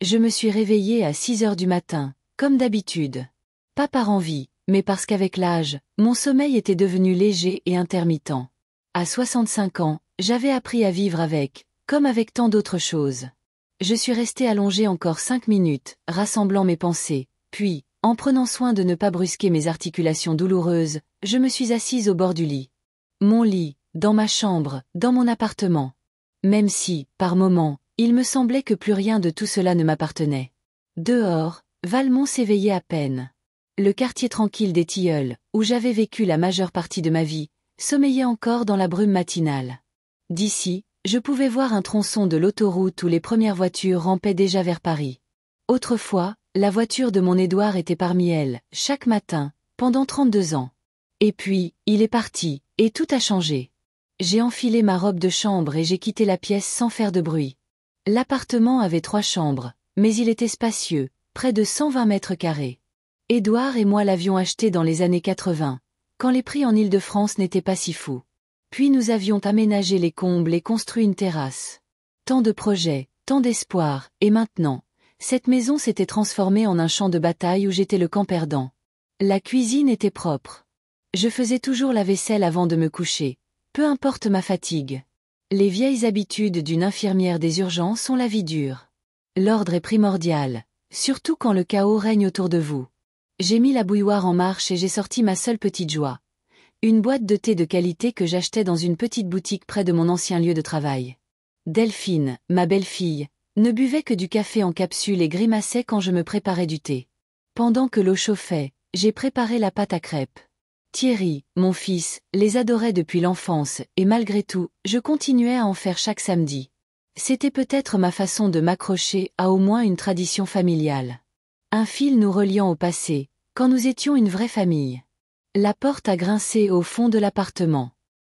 Je me suis réveillée à 6 heures du matin, comme d'habitude. Pas par envie, mais parce qu'avec l'âge, mon sommeil était devenu léger et intermittent. À 65 ans, j'avais appris à vivre avec, comme avec tant d'autres choses. Je suis restée allongée encore 5 minutes, rassemblant mes pensées, puis, en prenant soin de ne pas brusquer mes articulations douloureuses, je me suis assise au bord du lit. Mon lit, dans ma chambre, dans mon appartement. Même si, par moments, il me semblait que plus rien de tout cela ne m'appartenait. Dehors, Valmont s'éveillait à peine. Le quartier tranquille des Tilleuls, où j'avais vécu la majeure partie de ma vie, sommeillait encore dans la brume matinale. D'ici, je pouvais voir un tronçon de l'autoroute où les premières voitures rampaient déjà vers Paris. Autrefois, la voiture de mon Édouard était parmi elles, chaque matin, pendant 32 ans. Et puis, il est parti, et tout a changé. J'ai enfilé ma robe de chambre et j'ai quitté la pièce sans faire de bruit. L'appartement avait 3 chambres, mais il était spacieux, près de 120 mètres carrés. Édouard et moi l'avions acheté dans les années 80, quand les prix en Île-de-France n'étaient pas si fous. Puis nous avions aménagé les combles et construit une terrasse. Tant de projets, tant d'espoir, et maintenant, cette maison s'était transformée en un champ de bataille où j'étais le camp perdant. La cuisine était propre. Je faisais toujours la vaisselle avant de me coucher, peu importe ma fatigue. Les vieilles habitudes d'une infirmière des urgences ont la vie dure. L'ordre est primordial, surtout quand le chaos règne autour de vous. J'ai mis la bouilloire en marche et j'ai sorti ma seule petite joie. Une boîte de thé de qualité que j'achetais dans une petite boutique près de mon ancien lieu de travail. Delphine, ma belle-fille, ne buvait que du café en capsule et grimaçait quand je me préparais du thé. Pendant que l'eau chauffait, j'ai préparé la pâte à crêpes. Thierry, mon fils, les adorait depuis l'enfance, et malgré tout, je continuais à en faire chaque samedi. C'était peut-être ma façon de m'accrocher à au moins une tradition familiale. Un fil nous reliant au passé, quand nous étions une vraie famille. La porte a grincé au fond de l'appartement.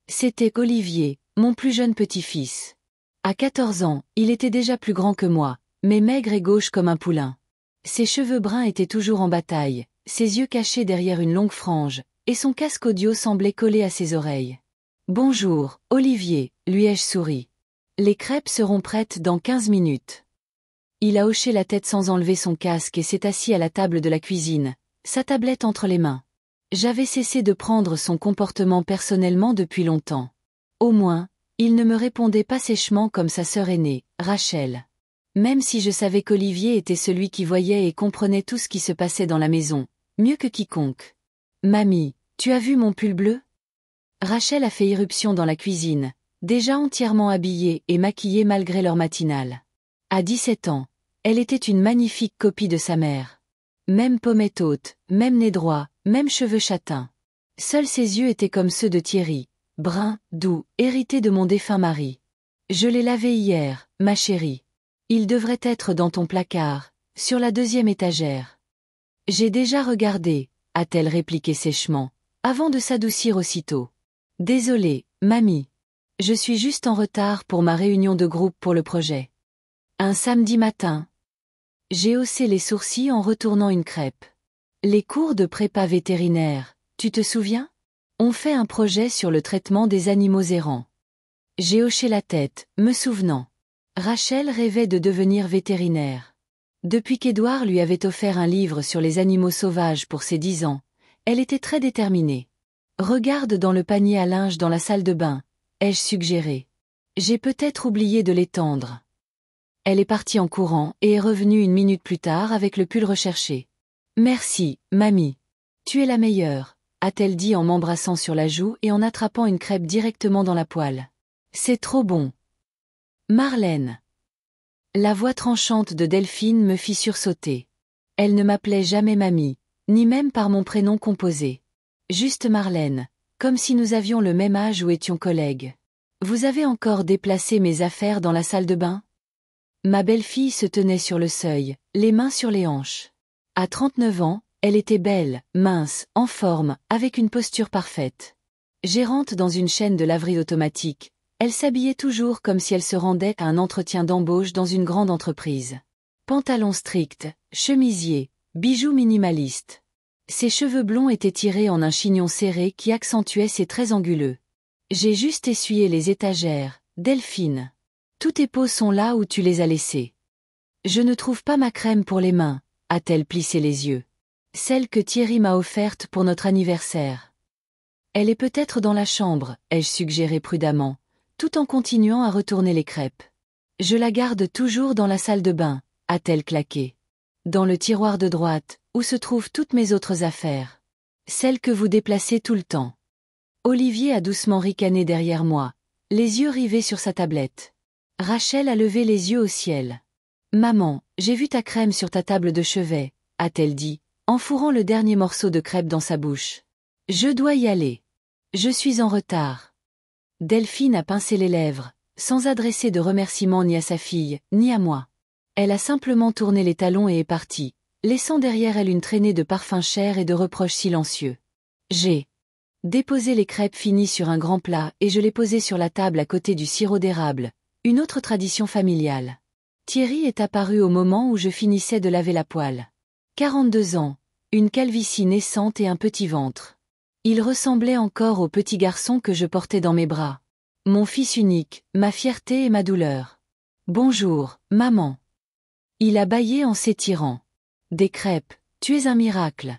C'était Olivier, mon plus jeune petit-fils. À 14 ans, il était déjà plus grand que moi, mais maigre et gauche comme un poulain. Ses cheveux bruns étaient toujours en bataille, ses yeux cachés derrière une longue frange, et son casque audio semblait collé à ses oreilles. « Bonjour, Olivier », lui ai-je souri. « Les crêpes seront prêtes dans 15 minutes. » Il a hoché la tête sans enlever son casque et s'est assis à la table de la cuisine, sa tablette entre les mains. J'avais cessé de prendre son comportement personnellement depuis longtemps. Au moins, il ne me répondait pas sèchement comme sa sœur aînée, Rachel. Même si je savais qu'Olivier était celui qui voyait et comprenait tout ce qui se passait dans la maison, mieux que quiconque. « Mamie, tu as vu mon pull bleu ?» Rachel a fait irruption dans la cuisine, déjà entièrement habillée et maquillée malgré l'heure matinale. À 17 ans, elle était une magnifique copie de sa mère. Même pommette haute, même nez droit, même cheveux châtains. Seuls ses yeux étaient comme ceux de Thierry, bruns, doux, hérités de mon défunt mari. « Je l'ai lavé hier, ma chérie. Il devrait être dans ton placard, sur la 2e étagère. »« J'ai déjà regardé, » a-t-elle répliqué sèchement, avant de s'adoucir aussitôt. « Désolée, mamie. Je suis juste en retard pour ma réunion de groupe pour le projet. » Un samedi matin. J'ai haussé les sourcils en retournant une crêpe. Les cours de prépa vétérinaire, tu te souviens? On fait un projet sur le traitement des animaux errants. J'ai hoché la tête, me souvenant. Rachel rêvait de devenir vétérinaire. Depuis qu'Édouard lui avait offert un livre sur les animaux sauvages pour ses 10 ans, elle était très déterminée. « Regarde dans le panier à linge dans la salle de bain », ai-je suggéré. J'ai peut-être oublié de l'étendre. Elle est partie en courant et est revenue 1 minute plus tard avec le pull recherché. « Merci, mamie. Tu es la meilleure », a-t-elle dit en m'embrassant sur la joue et en attrapant une crêpe directement dans la poêle. « C'est trop bon. » Marlène. La voix tranchante de Delphine me fit sursauter. Elle ne m'appelait jamais mamie, ni même par mon prénom composé. Juste Marlène, comme si nous avions le même âge ou étions collègues. « Vous avez encore déplacé mes affaires dans la salle de bain ?» Ma belle-fille se tenait sur le seuil, les mains sur les hanches. À 39 ans, elle était belle, mince, en forme, avec une posture parfaite. Gérante dans une chaîne de laverie automatique, elle s'habillait toujours comme si elle se rendait à un entretien d'embauche dans une grande entreprise. Pantalon strict, chemisier, bijoux minimalistes. Ses cheveux blonds étaient tirés en un chignon serré qui accentuait ses traits anguleux. J'ai juste essuyé les étagères, Delphine. Tous tes pots sont là où tu les as laissés. Je ne trouve pas ma crème pour les mains, a-t-elle plissé les yeux. Celle que Thierry m'a offerte pour notre anniversaire. Elle est peut-être dans la chambre, ai-je suggéré prudemment, tout en continuant à retourner les crêpes. Je la garde toujours dans la salle de bain, a-t-elle claqué. Dans le tiroir de droite, où se trouvent toutes mes autres affaires. Celles que vous déplacez tout le temps. Olivier a doucement ricané derrière moi, les yeux rivés sur sa tablette. Rachel a levé les yeux au ciel. Maman, j'ai vu ta crème sur ta table de chevet, a-t-elle dit, en fourrant le dernier morceau de crêpe dans sa bouche. Je dois y aller. Je suis en retard. Delphine a pincé les lèvres, sans adresser de remerciements ni à sa fille, ni à moi. Elle a simplement tourné les talons et est partie, laissant derrière elle une traînée de parfums chers et de reproches silencieux. J'ai déposé les crêpes finies sur un grand plat et je les posais sur la table à côté du sirop d'érable, une autre tradition familiale. Thierry est apparu au moment où je finissais de laver la poêle. 42 ans, une calvitie naissante et un petit ventre. Il ressemblait encore au petit garçon que je portais dans mes bras. Mon fils unique, ma fierté et ma douleur. Bonjour, maman. Il a bâillé en s'étirant. Des crêpes, tu es un miracle.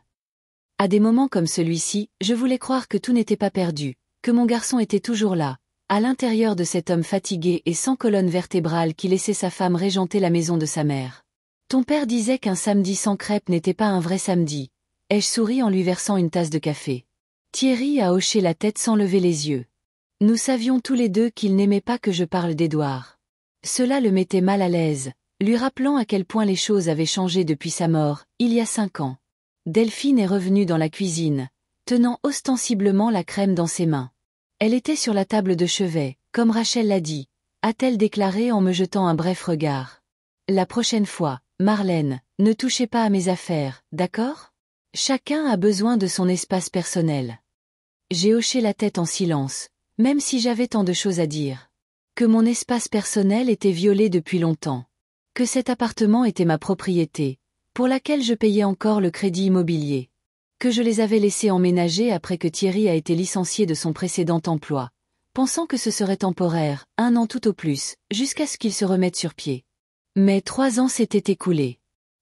À des moments comme celui-ci, je voulais croire que tout n'était pas perdu, que mon garçon était toujours là, à l'intérieur de cet homme fatigué et sans colonne vertébrale qui laissait sa femme régenter la maison de sa mère. Ton père disait qu'un samedi sans crêpes n'était pas un vrai samedi. Ai-je souri en lui versant une tasse de café. Thierry a hoché la tête sans lever les yeux. Nous savions tous les deux qu'il n'aimait pas que je parle d'Édouard. Cela le mettait mal à l'aise, lui rappelant à quel point les choses avaient changé depuis sa mort, il y a 5 ans. Delphine est revenue dans la cuisine, tenant ostensiblement la crème dans ses mains. Elle était sur la table de chevet, comme Rachel l'a dit, a-t-elle déclaré en me jetant un bref regard. La prochaine fois, Marlène, ne touchez pas à mes affaires, d'accord ? Chacun a besoin de son espace personnel. J'ai hoché la tête en silence, même si j'avais tant de choses à dire. Que mon espace personnel était violé depuis longtemps. Que cet appartement était ma propriété, pour laquelle je payais encore le crédit immobilier. Que je les avais laissés emménager après que Thierry a été licencié de son précédent emploi, pensant que ce serait temporaire, 1 an tout au plus, jusqu'à ce qu'il se remette sur pied. Mais 3 ans s'étaient écoulés.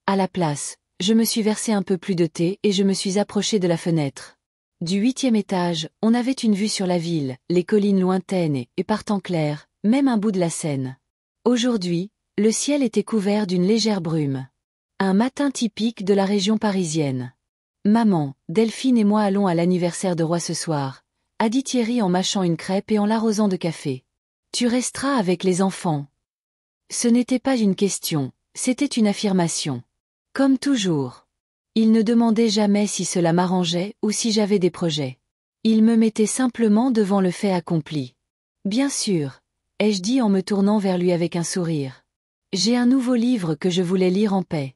À la place, je me suis versé un peu plus de thé et je me suis approché de la fenêtre. Du 8e étage, on avait une vue sur la ville, les collines lointaines et par temps clair, même un bout de la Seine. Aujourd'hui, le ciel était couvert d'une légère brume. Un matin typique de la région parisienne. Maman, Delphine et moi allons à l'anniversaire de Roy ce soir, a dit Thierry en mâchant une crêpe et en l'arrosant de café. Tu resteras avec les enfants. Ce n'était pas une question, c'était une affirmation. Comme toujours. Il ne demandait jamais si cela m'arrangeait ou si j'avais des projets. Il me mettait simplement devant le fait accompli. Bien sûr, ai-je dit en me tournant vers lui avec un sourire. J'ai un nouveau livre que je voulais lire en paix.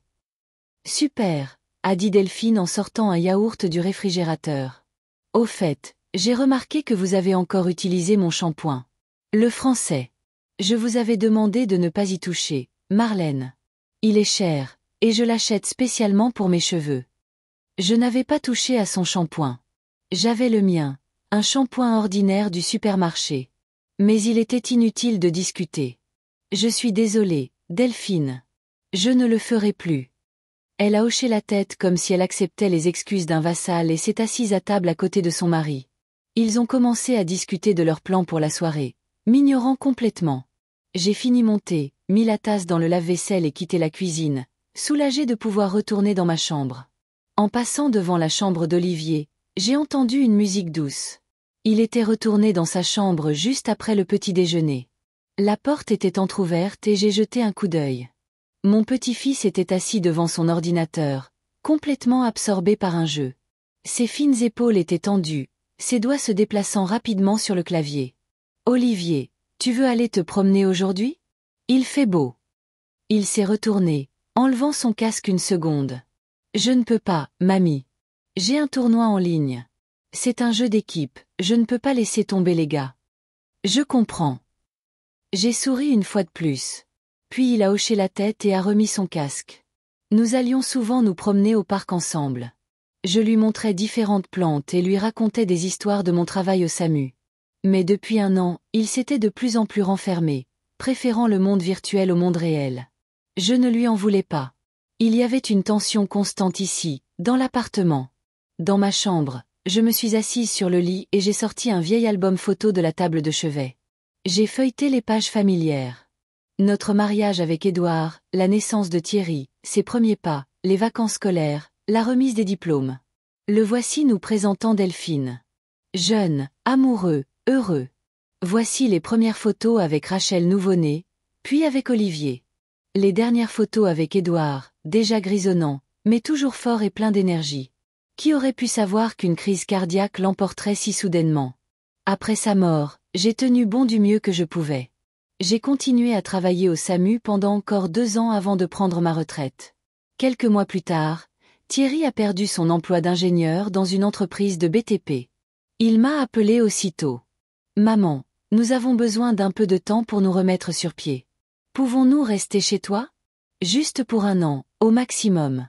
Super, a dit Delphine en sortant un yaourt du réfrigérateur. Au fait, j'ai remarqué que vous avez encore utilisé mon shampoing. Le français. Je vous avais demandé de ne pas y toucher, Marlène. Il est cher. Et je l'achète spécialement pour mes cheveux. Je n'avais pas touché à son shampoing. J'avais le mien, un shampoing ordinaire du supermarché. Mais il était inutile de discuter. Je suis désolée, Delphine. Je ne le ferai plus. Elle a hoché la tête comme si elle acceptait les excuses d'un vassal et s'est assise à table à côté de son mari. Ils ont commencé à discuter de leur plan pour la soirée, m'ignorant complètement. J'ai fini mon thé, mis la tasse dans le lave-vaisselle et quitté la cuisine, soulagée de pouvoir retourner dans ma chambre. En passant devant la chambre d'Olivier, j'ai entendu une musique douce. Il était retourné dans sa chambre juste après le petit déjeuner. La porte était entr'ouverte et j'ai jeté un coup d'œil. Mon petit-fils était assis devant son ordinateur, complètement absorbé par un jeu. Ses fines épaules étaient tendues, ses doigts se déplaçant rapidement sur le clavier. « Olivier, tu veux aller te promener aujourd'hui ? Il fait beau. » Il s'est retourné, enlevant son casque une seconde. « Je ne peux pas, mamie. J'ai un tournoi en ligne. C'est un jeu d'équipe, je ne peux pas laisser tomber les gars. » Je comprends. J'ai souri une fois de plus. Puis il a hoché la tête et a remis son casque. Nous allions souvent nous promener au parc ensemble. Je lui montrais différentes plantes et lui racontais des histoires de mon travail au SAMU. Mais depuis 1 an, il s'était de plus en plus renfermé, préférant le monde virtuel au monde réel. Je ne lui en voulais pas. Il y avait une tension constante ici, dans l'appartement. Dans ma chambre, je me suis assise sur le lit et j'ai sorti un vieil album photo de la table de chevet. J'ai feuilleté les pages familières. Notre mariage avec Édouard, la naissance de Thierry, ses premiers pas, les vacances scolaires, la remise des diplômes. Le voici nous présentant Delphine. Jeune, amoureux, heureux. Voici les premières photos avec Rachel nouveau-née, puis avec Olivier. Les dernières photos avec Édouard, déjà grisonnant, mais toujours fort et plein d'énergie. Qui aurait pu savoir qu'une crise cardiaque l'emporterait si soudainement? Après sa mort, j'ai tenu bon du mieux que je pouvais. J'ai continué à travailler au SAMU pendant encore 2 ans avant de prendre ma retraite. Quelques mois plus tard, Thierry a perdu son emploi d'ingénieur dans une entreprise de BTP. Il m'a appelé aussitôt. Maman, nous avons besoin d'un peu de temps pour nous remettre sur pied. Pouvons-nous rester chez toi? Juste pour 1 an, au maximum.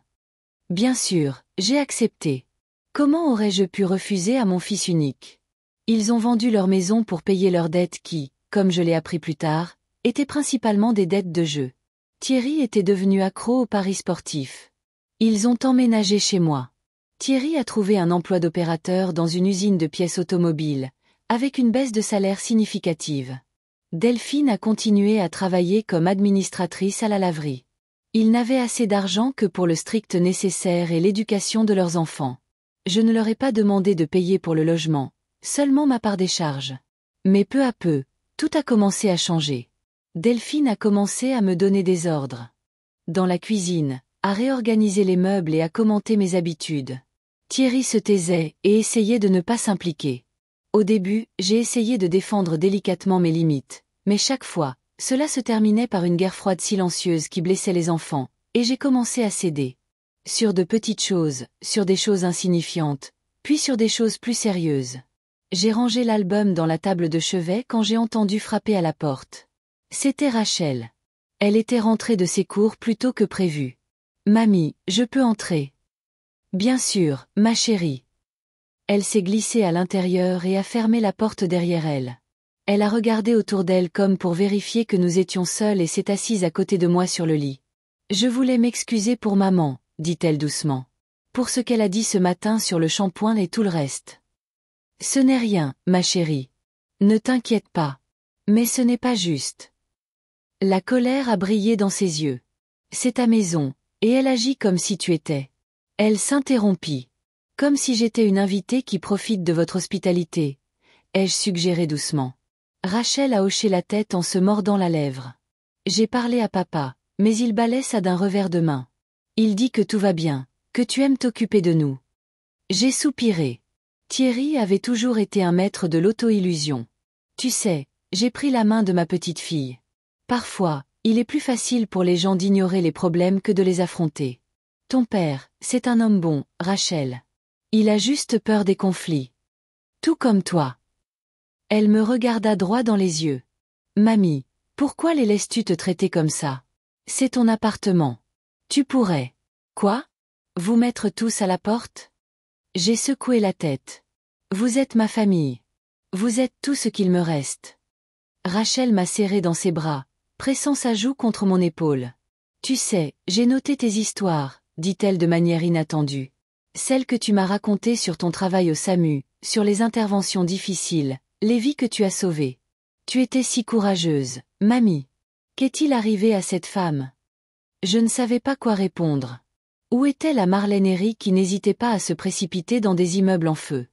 Bien sûr, j'ai accepté. Comment aurais-je pu refuser à mon fils unique? Ils ont vendu leur maison pour payer leurs dettes qui, comme je l'ai appris plus tard, étaient principalement des dettes de jeu. Thierry était devenu accro aux paris sportifs. Ils ont emménagé chez moi. Thierry a trouvé un emploi d'opérateur dans une usine de pièces automobiles, avec une baisse de salaire significative. Delphine a continué à travailler comme administratrice à la laverie. Ils n'avaient assez d'argent que pour le strict nécessaire et l'éducation de leurs enfants. Je ne leur ai pas demandé de payer pour le logement, seulement ma part des charges. Mais peu à peu, tout a commencé à changer. Delphine a commencé à me donner des ordres. Dans la cuisine, à réorganiser les meubles et à commenter mes habitudes. Thierry se taisait et essayait de ne pas s'impliquer. Au début, j'ai essayé de défendre délicatement mes limites, mais chaque fois, cela se terminait par une guerre froide silencieuse qui blessait les enfants, et j'ai commencé à céder. Sur de petites choses, sur des choses insignifiantes, puis sur des choses plus sérieuses. J'ai rangé l'album dans la table de chevet quand j'ai entendu frapper à la porte. C'était Rachel. Elle était rentrée de ses cours plus tôt que prévu. « Mamie, je peux entrer ?»« Bien sûr, ma chérie. » Elle s'est glissée à l'intérieur et a fermé la porte derrière elle. Elle a regardé autour d'elle comme pour vérifier que nous étions seuls et s'est assise à côté de moi sur le lit. « Je voulais m'excuser pour maman, » dit-elle doucement. « Pour ce qu'elle a dit ce matin sur le shampoing et tout le reste. »« Ce n'est rien, ma chérie. Ne t'inquiète pas. Mais ce n'est pas juste. » La colère a brillé dans ses yeux. « C'est ta maison, et elle agit comme si tu étais. » Elle s'interrompit. « Comme si j'étais une invitée qui profite de votre hospitalité, » ai-je suggéré doucement. Rachel a hoché la tête en se mordant la lèvre. J'ai parlé à papa, mais il balaie ça d'un revers de main. Il dit que tout va bien, que tu aimes t'occuper de nous. J'ai soupiré. Thierry avait toujours été un maître de l'auto-illusion. Tu sais, j'ai pris la main de ma petite fille. Parfois, il est plus facile pour les gens d'ignorer les problèmes que de les affronter. Ton père, c'est un homme bon, Rachel. Il a juste peur des conflits. Tout comme toi. Elle me regarda droit dans les yeux. Mamie, pourquoi les laisses-tu te traiter comme ça? C'est ton appartement. Tu pourrais. Quoi? Vous mettre tous à la porte? J'ai secoué la tête. Vous êtes ma famille. Vous êtes tout ce qu'il me reste. Rachel m'a serré dans ses bras, pressant sa joue contre mon épaule. Tu sais, j'ai noté tes histoires, dit-elle de manière inattendue. Celles que tu m'as racontées sur ton travail au SAMU, sur les interventions difficiles, les vies que tu as sauvées. Tu étais si courageuse, mamie. Qu'est-il arrivé à cette femme? Je ne savais pas quoi répondre. Où était la Marlène Herry qui n'hésitait pas à se précipiter dans des immeubles en feu?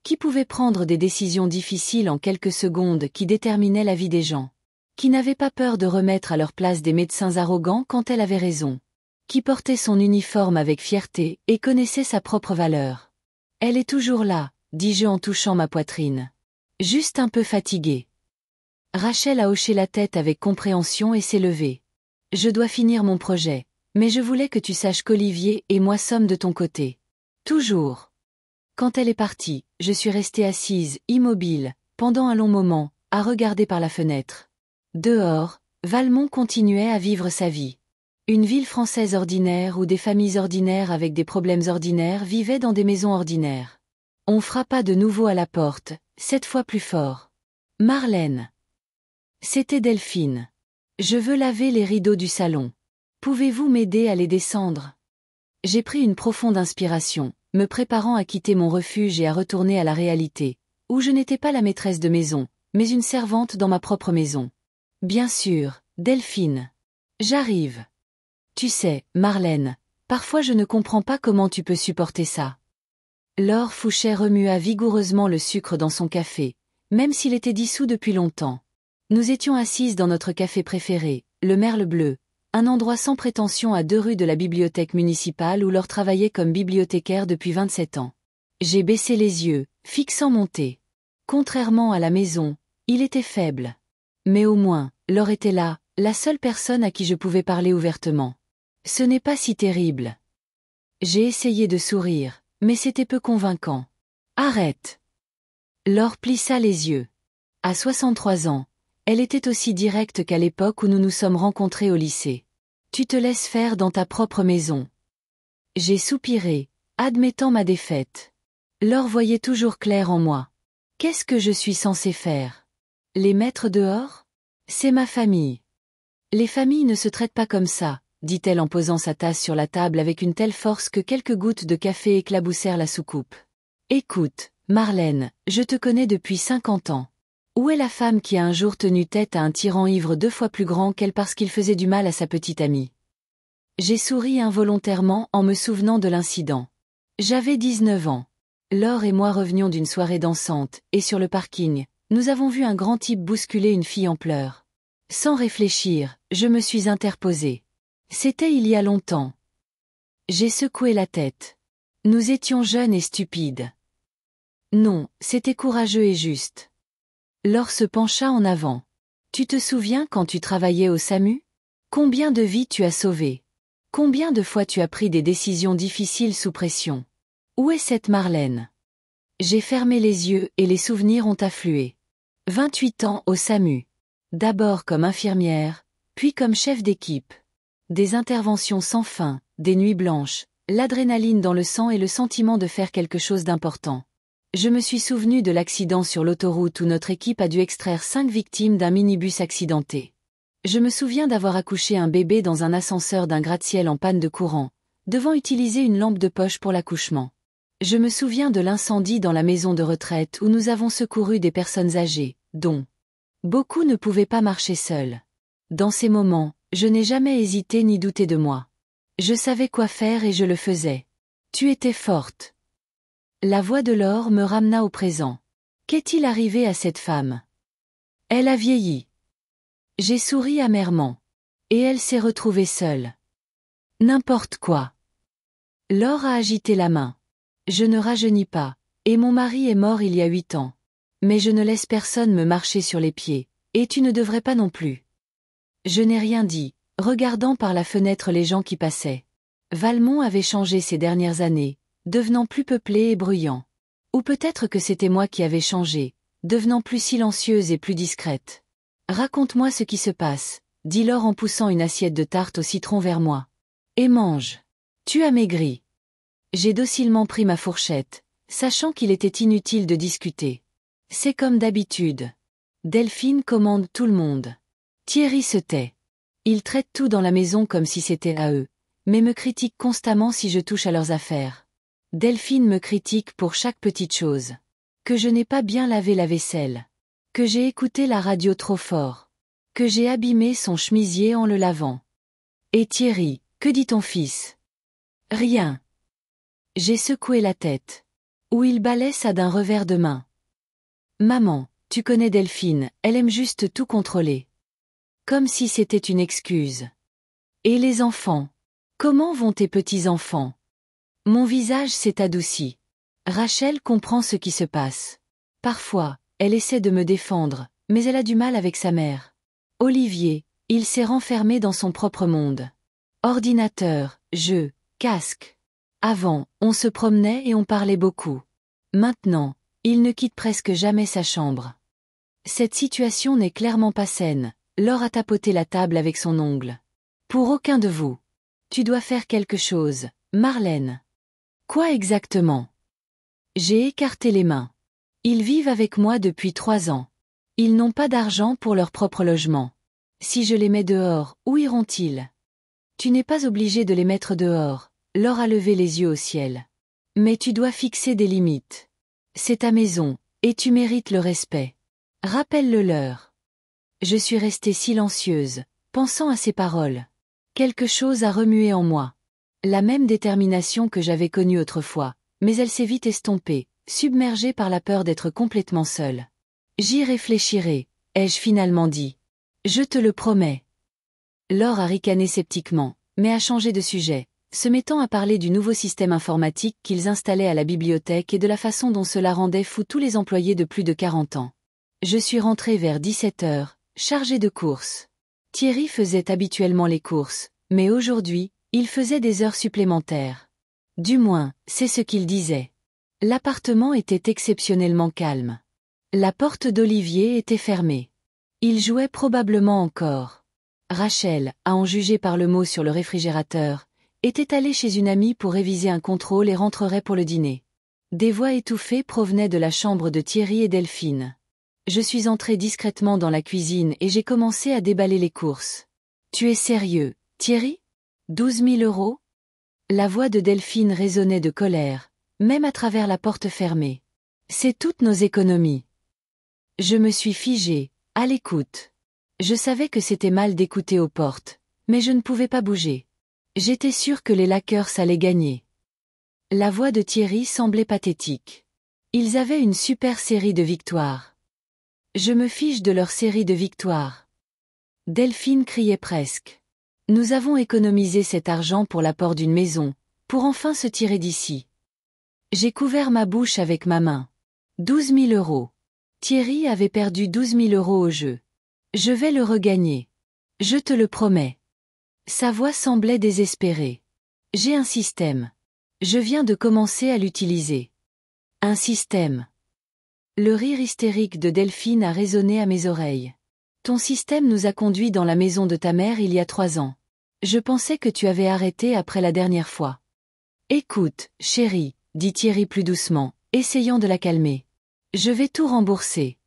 Qui pouvait prendre des décisions difficiles en quelques secondes qui déterminaient la vie des gens? Qui n'avait pas peur de remettre à leur place des médecins arrogants quand elle avait raison? Qui portait son uniforme avec fierté et connaissait sa propre valeur? Elle est toujours là, dis-je en touchant ma poitrine. Juste un peu fatiguée. Rachel a hoché la tête avec compréhension et s'est levée. Je dois finir mon projet, mais je voulais que tu saches qu'Olivier et moi sommes de ton côté. Toujours. Quand elle est partie, je suis restée assise, immobile, pendant un long moment, à regarder par la fenêtre. Dehors, Valmont continuait à vivre sa vie. Une ville française ordinaire où des familles ordinaires avec des problèmes ordinaires vivaient dans des maisons ordinaires. On frappa de nouveau à la porte, cette fois plus fort. Marlène. C'était Delphine. Je veux laver les rideaux du salon. Pouvez-vous m'aider à les descendre? J'ai pris une profonde inspiration, me préparant à quitter mon refuge et à retourner à la réalité, où je n'étais pas la maîtresse de maison, mais une servante dans ma propre maison. Bien sûr, Delphine. J'arrive. Tu sais, Marlène, parfois je ne comprends pas comment tu peux supporter ça. Laure Fouché remua vigoureusement le sucre dans son café, même s'il était dissous depuis longtemps. Nous étions assises dans notre café préféré, le Merle Bleu, un endroit sans prétention à 2 rues de la bibliothèque municipale où Laure travaillait comme bibliothécaire depuis 27 ans. J'ai baissé les yeux, fixant mon thé. Contrairement à la maison, il était faible. Mais au moins, Laure était là, la seule personne à qui je pouvais parler ouvertement. Ce n'est pas si terrible. J'ai essayé de sourire, mais c'était peu convaincant. Arrête. Laure plissa les yeux. À 63 ans, elle était aussi directe qu'à l'époque où nous nous sommes rencontrés au lycée. Tu te laisses faire dans ta propre maison. J'ai soupiré, admettant ma défaite. Laure voyait toujours clair en moi. Qu'est-ce que je suis censée faire? Les mettre dehors? C'est ma famille. Les familles ne se traitent pas comme ça, dit-elle en posant sa tasse sur la table avec une telle force que quelques gouttes de café éclaboussèrent la soucoupe. Écoute, Marlène, je te connais depuis 50 ans. Où est la femme qui a un jour tenu tête à un tyran ivre 2 fois plus grand qu'elle parce qu'il faisait du mal à sa petite amie? J'ai souri involontairement en me souvenant de l'incident. J'avais 19 ans. Laure et moi revenions d'une soirée dansante, et sur le parking, nous avons vu un grand type bousculer une fille en pleurs. Sans réfléchir, je me suis interposée. C'était il y a longtemps. J'ai secoué la tête. Nous étions jeunes et stupides. Non, c'était courageux et juste. Laure se pencha en avant. Tu te souviens quand tu travaillais au SAMU? Combien de vies tu as sauvées? Combien de fois tu as pris des décisions difficiles sous pression? Où est cette Marlène? J'ai fermé les yeux et les souvenirs ont afflué. 28 ans au SAMU. D'abord comme infirmière, puis comme chef d'équipe. Des interventions sans fin, des nuits blanches, l'adrénaline dans le sang et le sentiment de faire quelque chose d'important. Je me suis souvenu de l'accident sur l'autoroute où notre équipe a dû extraire 5 victimes d'un minibus accidenté. Je me souviens d'avoir accouché un bébé dans un ascenseur d'un gratte-ciel en panne de courant, devant utiliser une lampe de poche pour l'accouchement. Je me souviens de l'incendie dans la maison de retraite où nous avons secouru des personnes âgées, dont beaucoup ne pouvaient pas marcher seules. Dans ces moments, je n'ai jamais hésité ni douté de moi. Je savais quoi faire et je le faisais. Tu étais forte. La voix de Laure me ramena au présent. Qu'est-il arrivé à cette femme? Elle a vieilli. J'ai souri amèrement. Et elle s'est retrouvée seule. N'importe quoi. Laure a agité la main. Je ne rajeunis pas, et mon mari est mort il y a 8 ans. Mais je ne laisse personne me marcher sur les pieds, et tu ne devrais pas non plus. Je n'ai rien dit, regardant par la fenêtre les gens qui passaient. Valmont avait changé ces dernières années, devenant plus peuplé et bruyant. Ou peut-être que c'était moi qui avais changé, devenant plus silencieuse et plus discrète. Raconte-moi ce qui se passe, dit Laure en poussant une assiette de tarte au citron vers moi. Et mange. Tu as maigri. J'ai docilement pris ma fourchette, sachant qu'il était inutile de discuter. C'est comme d'habitude. Delphine commande tout le monde. Thierry se tait. Ils traitent tout dans la maison comme si c'était à eux, mais me critiquent constamment si je touche à leurs affaires. Delphine me critique pour chaque petite chose. Que je n'ai pas bien lavé la vaisselle. Que j'ai écouté la radio trop fort. Que j'ai abîmé son chemisier en le lavant. Et Thierry, que dit ton fils? Rien. J'ai secoué la tête. Ou il balaie ça d'un revers de main. Maman, tu connais Delphine, elle aime juste tout contrôler. Comme si c'était une excuse. Et les enfants? Comment vont tes petits-enfants? Mon visage s'est adouci. Rachel comprend ce qui se passe. Parfois, elle essaie de me défendre, mais elle a du mal avec sa mère. Olivier, il s'est renfermé dans son propre monde. Ordinateur, jeux, casque. Avant, on se promenait et on parlait beaucoup. Maintenant, il ne quitte presque jamais sa chambre. Cette situation n'est clairement pas saine. Laure a tapoté la table avec son ongle. Pour aucun de vous. Tu dois faire quelque chose, Marlène. Quoi exactement? J'ai écarté les mains. Ils vivent avec moi depuis 3 ans. Ils n'ont pas d'argent pour leur propre logement. Si je les mets dehors, où iront-ils? Tu n'es pas obligé de les mettre dehors, Laure a levé les yeux au ciel. Mais tu dois fixer des limites. C'est ta maison, et tu mérites le respect. Rappelle-le leur. Je suis restée silencieuse, pensant à ces paroles. Quelque chose a remué en moi. La même détermination que j'avais connue autrefois, mais elle s'est vite estompée, submergée par la peur d'être complètement seule. J'y réfléchirai, ai-je finalement dit. Je te le promets. Laure a ricané sceptiquement, mais a changé de sujet, se mettant à parler du nouveau système informatique qu'ils installaient à la bibliothèque et de la façon dont cela rendait fou tous les employés de plus de 40 ans. Je suis rentrée vers 17 heures, chargée de courses. Thierry faisait habituellement les courses, mais aujourd'hui, il faisait des heures supplémentaires. Du moins, c'est ce qu'il disait. L'appartement était exceptionnellement calme. La porte d'Olivier était fermée. Il jouait probablement encore. Rachel, à en juger par le mot sur le réfrigérateur, était allée chez une amie pour réviser un contrôle et rentrerait pour le dîner. Des voix étouffées provenaient de la chambre de Thierry et Delphine. Je suis entrée discrètement dans la cuisine et j'ai commencé à déballer les courses. Tu es sérieux, Thierry? 12 000 euros? La voix de Delphine résonnait de colère, même à travers la porte fermée. C'est toutes nos économies. Je me suis figée, à l'écoute. Je savais que c'était mal d'écouter aux portes, mais je ne pouvais pas bouger. J'étais sûre que les Lakers allaient gagner. La voix de Thierry semblait pathétique. Ils avaient une super série de victoires. Je me fiche de leur série de victoires. Delphine criait presque. Nous avons économisé cet argent pour l'apport d'une maison, pour enfin se tirer d'ici. J'ai couvert ma bouche avec ma main. 12 000 euros. Thierry avait perdu 12 000 euros au jeu. Je vais le regagner. Je te le promets. Sa voix semblait désespérée. J'ai un système. Je viens de commencer à l'utiliser. Un système. Le rire hystérique de Delphine a résonné à mes oreilles. Ton système nous a conduits dans la maison de ta mère il y a 3 ans. Je pensais que tu avais arrêté après la dernière fois. Écoute, chérie, dit Thierry plus doucement, essayant de la calmer. Je vais tout rembourser.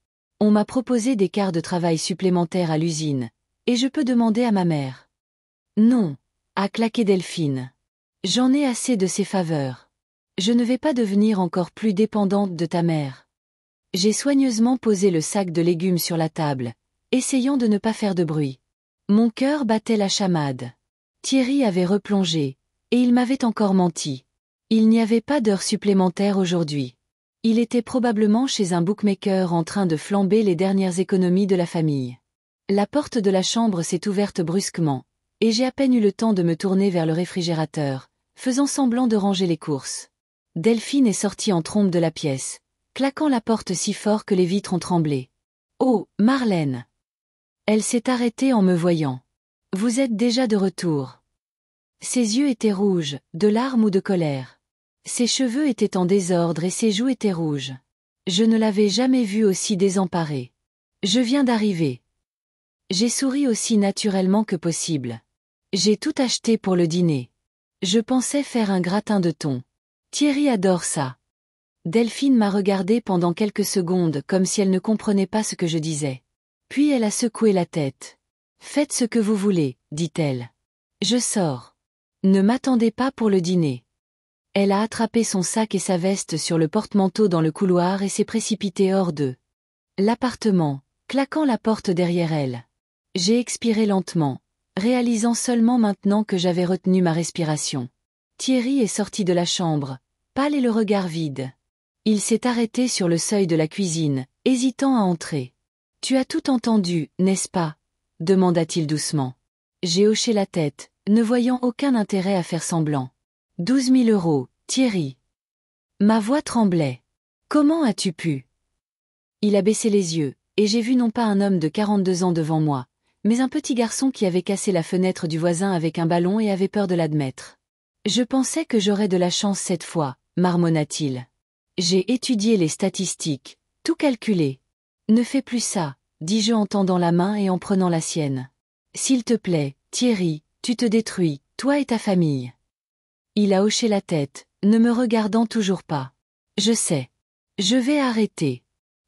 On m'a proposé des quarts de travail supplémentaires à l'usine, et je peux demander à ma mère. Non, a claqué Delphine. J'en ai assez de ces faveurs. Je ne vais pas devenir encore plus dépendante de ta mère. J'ai soigneusement posé le sac de légumes sur la table, essayant de ne pas faire de bruit. Mon cœur battait la chamade. Thierry avait replongé, et il m'avait encore menti. Il n'y avait pas d'heures supplémentaires aujourd'hui. Il était probablement chez un bookmaker en train de flamber les dernières économies de la famille. La porte de la chambre s'est ouverte brusquement, et j'ai à peine eu le temps de me tourner vers le réfrigérateur, faisant semblant de ranger les courses. Delphine est sortie en trombe de la pièce, claquant la porte si fort que les vitres ont tremblé. « Oh, Marlène !» Elle s'est arrêtée en me voyant. « Vous êtes déjà de retour. » Ses yeux étaient rouges, de larmes ou de colère. Ses cheveux étaient en désordre et ses joues étaient rouges. Je ne l'avais jamais vue aussi désemparée. Je viens d'arriver. J'ai souri aussi naturellement que possible. J'ai tout acheté pour le dîner. Je pensais faire un gratin de thon. Thierry adore ça. Delphine m'a regardé pendant quelques secondes comme si elle ne comprenait pas ce que je disais. Puis elle a secoué la tête. Faites ce que vous voulez, dit-elle. Je sors. Ne m'attendez pas pour le dîner. Elle a attrapé son sac et sa veste sur le porte-manteau dans le couloir et s'est précipitée hors de l'appartement, claquant la porte derrière elle. J'ai expiré lentement, réalisant seulement maintenant que j'avais retenu ma respiration. Thierry est sorti de la chambre, pâle et le regard vide. Il s'est arrêté sur le seuil de la cuisine, hésitant à entrer. « Tu as tout entendu, n'est-ce pas ?» demanda-t-il doucement. J'ai hoché la tête, ne voyant aucun intérêt à faire semblant. 12 000 euros, Thierry. Ma voix tremblait. Comment as-tu pu? Il a baissé les yeux, et j'ai vu non pas un homme de 42 ans devant moi, mais un petit garçon qui avait cassé la fenêtre du voisin avec un ballon et avait peur de l'admettre. Je pensais que j'aurais de la chance cette fois, marmonna-t-il. J'ai étudié les statistiques, tout calculé. Ne fais plus ça, dis-je en tendant la main et en prenant la sienne. S'il te plaît, Thierry, tu te détruis, toi et ta famille. Il a hoché la tête, ne me regardant toujours pas. Je sais. Je vais arrêter.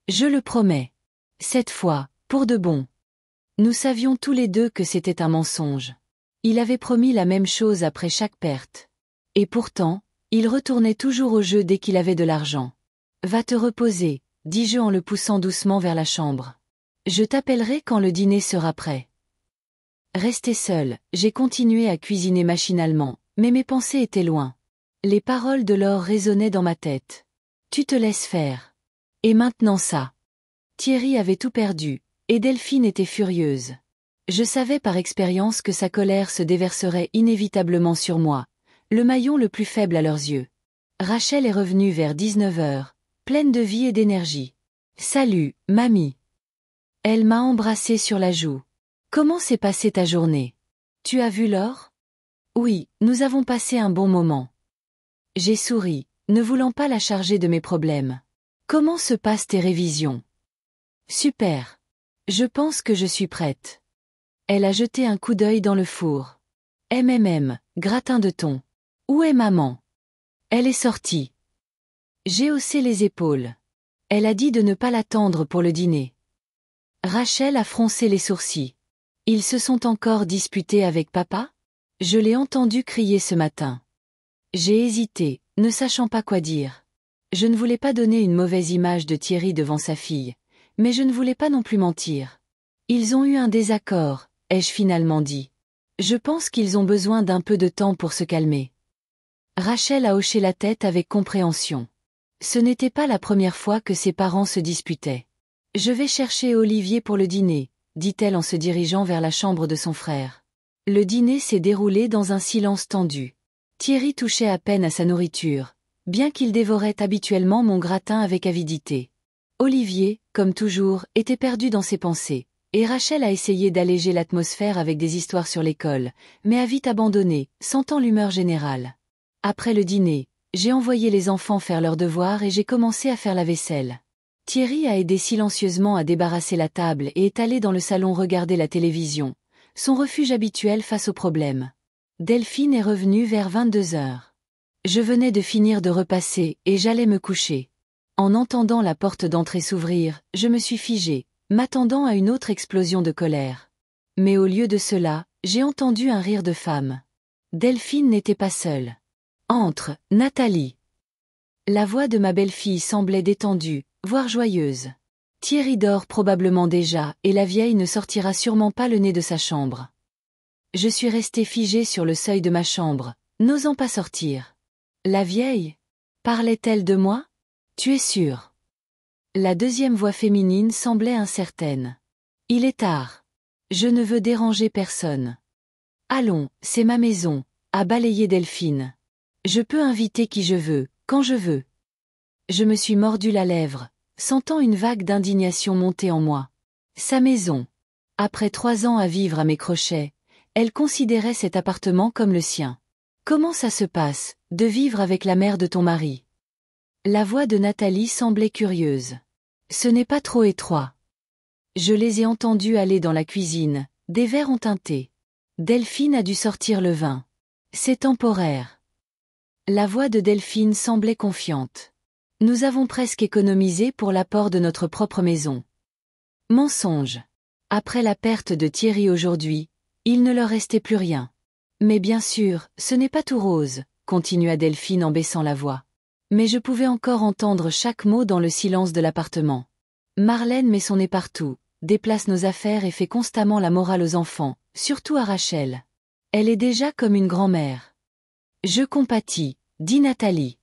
Je le promets. Cette fois, pour de bon. Nous savions tous les deux que c'était un mensonge. Il avait promis la même chose après chaque perte. Et pourtant, il retournait toujours au jeu dès qu'il avait de l'argent. Va te reposer, dis-je en le poussant doucement vers la chambre. Je t'appellerai quand le dîner sera prêt. Resté seul, j'ai continué à cuisiner machinalement, mais mes pensées étaient loin. Les paroles de Laure résonnaient dans ma tête. Tu te laisses faire. Et maintenant ça. Thierry avait tout perdu, et Delphine était furieuse. Je savais par expérience que sa colère se déverserait inévitablement sur moi, le maillon le plus faible à leurs yeux. Rachel est revenue vers 19h, pleine de vie et d'énergie. Salut, mamie. Elle m'a embrassée sur la joue. Comment s'est passée ta journée? Tu as vu Laure? Oui, nous avons passé un bon moment. J'ai souri, ne voulant pas la charger de mes problèmes. Comment se passent tes révisions? Super. Je pense que je suis prête. Elle a jeté un coup d'œil dans le four. Gratin de thon. Où est maman? Elle est sortie. J'ai haussé les épaules. Elle a dit de ne pas l'attendre pour le dîner. Rachel a froncé les sourcils. Ils se sont encore disputés avec papa? Je l'ai entendu crier ce matin. J'ai hésité, ne sachant pas quoi dire. Je ne voulais pas donner une mauvaise image de Thierry devant sa fille, mais je ne voulais pas non plus mentir. Ils ont eu un désaccord, ai-je finalement dit. Je pense qu'ils ont besoin d'un peu de temps pour se calmer. Rachel a hoché la tête avec compréhension. Ce n'était pas la première fois que ses parents se disputaient. Je vais chercher Olivier pour le dîner, dit-elle en se dirigeant vers la chambre de son frère. Le dîner s'est déroulé dans un silence tendu. Thierry touchait à peine à sa nourriture, bien qu'il dévorait habituellement mon gratin avec avidité. Olivier, comme toujours, était perdu dans ses pensées, et Rachel a essayé d'alléger l'atmosphère avec des histoires sur l'école, mais a vite abandonné, sentant l'humeur générale. Après le dîner, j'ai envoyé les enfants faire leurs devoirs et j'ai commencé à faire la vaisselle. Thierry a aidé silencieusement à débarrasser la table et est allé dans le salon regarder la télévision, son refuge habituel face aux problèmes. Delphine est revenue vers 22h. Je venais de finir de repasser et j'allais me coucher. En entendant la porte d'entrée s'ouvrir, je me suis figée, m'attendant à une autre explosion de colère. Mais au lieu de cela, j'ai entendu un rire de femme. Delphine n'était pas seule. Entre, Nathalie. La voix de ma belle-fille semblait détendue, voire joyeuse. Thierry dort probablement déjà et la vieille ne sortira sûrement pas le nez de sa chambre. Je suis restée figée sur le seuil de ma chambre, n'osant pas sortir. La vieille? Parlait-elle de moi? Tu es sûre? La deuxième voix féminine semblait incertaine. Il est tard. Je ne veux déranger personne. Allons, c'est ma maison, a balayé Delphine. Je peux inviter qui je veux, quand je veux. Je me suis mordu la lèvre, sentant une vague d'indignation monter en moi. Sa maison. Après 3 ans à vivre à mes crochets, elle considérait cet appartement comme le sien. Comment ça se passe, de vivre avec la mère de ton mari? La voix de Nathalie semblait curieuse. Ce n'est pas trop étroit. Je les ai entendus aller dans la cuisine, des verres ont teinté. Delphine a dû sortir le vin. C'est temporaire. La voix de Delphine semblait confiante. Nous avons presque économisé pour l'apport de notre propre maison. Mensonge. Après la perte de Thierry aujourd'hui, il ne leur restait plus rien. Mais bien sûr, ce n'est pas tout rose, continua Delphine en baissant la voix. Mais je pouvais encore entendre chaque mot dans le silence de l'appartement. Marlène met son nez partout, déplace nos affaires et fait constamment la morale aux enfants, surtout à Rachel. Elle est déjà comme une grand-mère. Je compatis, dit Nathalie.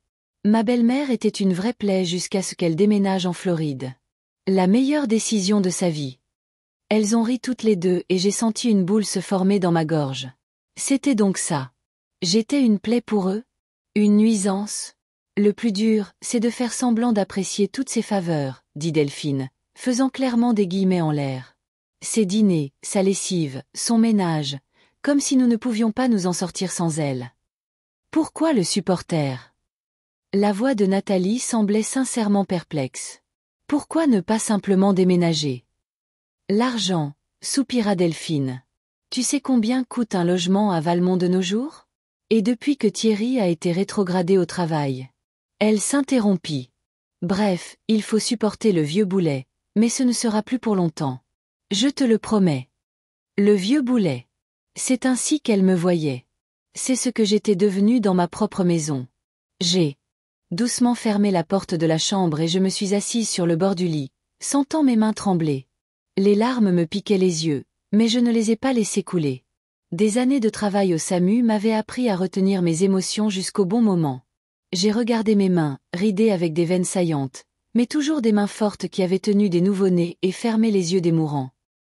Ma belle-mère était une vraie plaie jusqu'à ce qu'elle déménage en Floride. La meilleure décision de sa vie. Elles ont ri toutes les deux et j'ai senti une boule se former dans ma gorge. C'était donc ça. J'étais une plaie pour eux? Une nuisance? Le plus dur, c'est de faire semblant d'apprécier toutes ces faveurs, dit Delphine, faisant clairement des guillemets en l'air. Ses dîners, sa lessive, son ménage, comme si nous ne pouvions pas nous en sortir sans elle. Pourquoi le supporter? La voix de Nathalie semblait sincèrement perplexe. Pourquoi ne pas simplement déménager? L'argent, soupira Delphine. Tu sais combien coûte un logement à Valmont de nos jours? Et depuis que Thierry a été rétrogradé au travail. Elle s'interrompit. Bref, il faut supporter le vieux boulet, mais ce ne sera plus pour longtemps. Je te le promets. Le vieux boulet. C'est ainsi qu'elle me voyait. C'est ce que j'étais devenue dans ma propre maison. J'ai doucement fermé la porte de la chambre et je me suis assise sur le bord du lit, sentant mes mains trembler. Les larmes me piquaient les yeux, mais je ne les ai pas laissées couler. Des années de travail au SAMU m'avaient appris à retenir mes émotions jusqu'au bon moment. J'ai regardé mes mains, ridées avec des veines saillantes, mais toujours des mains fortes qui avaient tenu des nouveau-nés et fermé les yeux des mourants.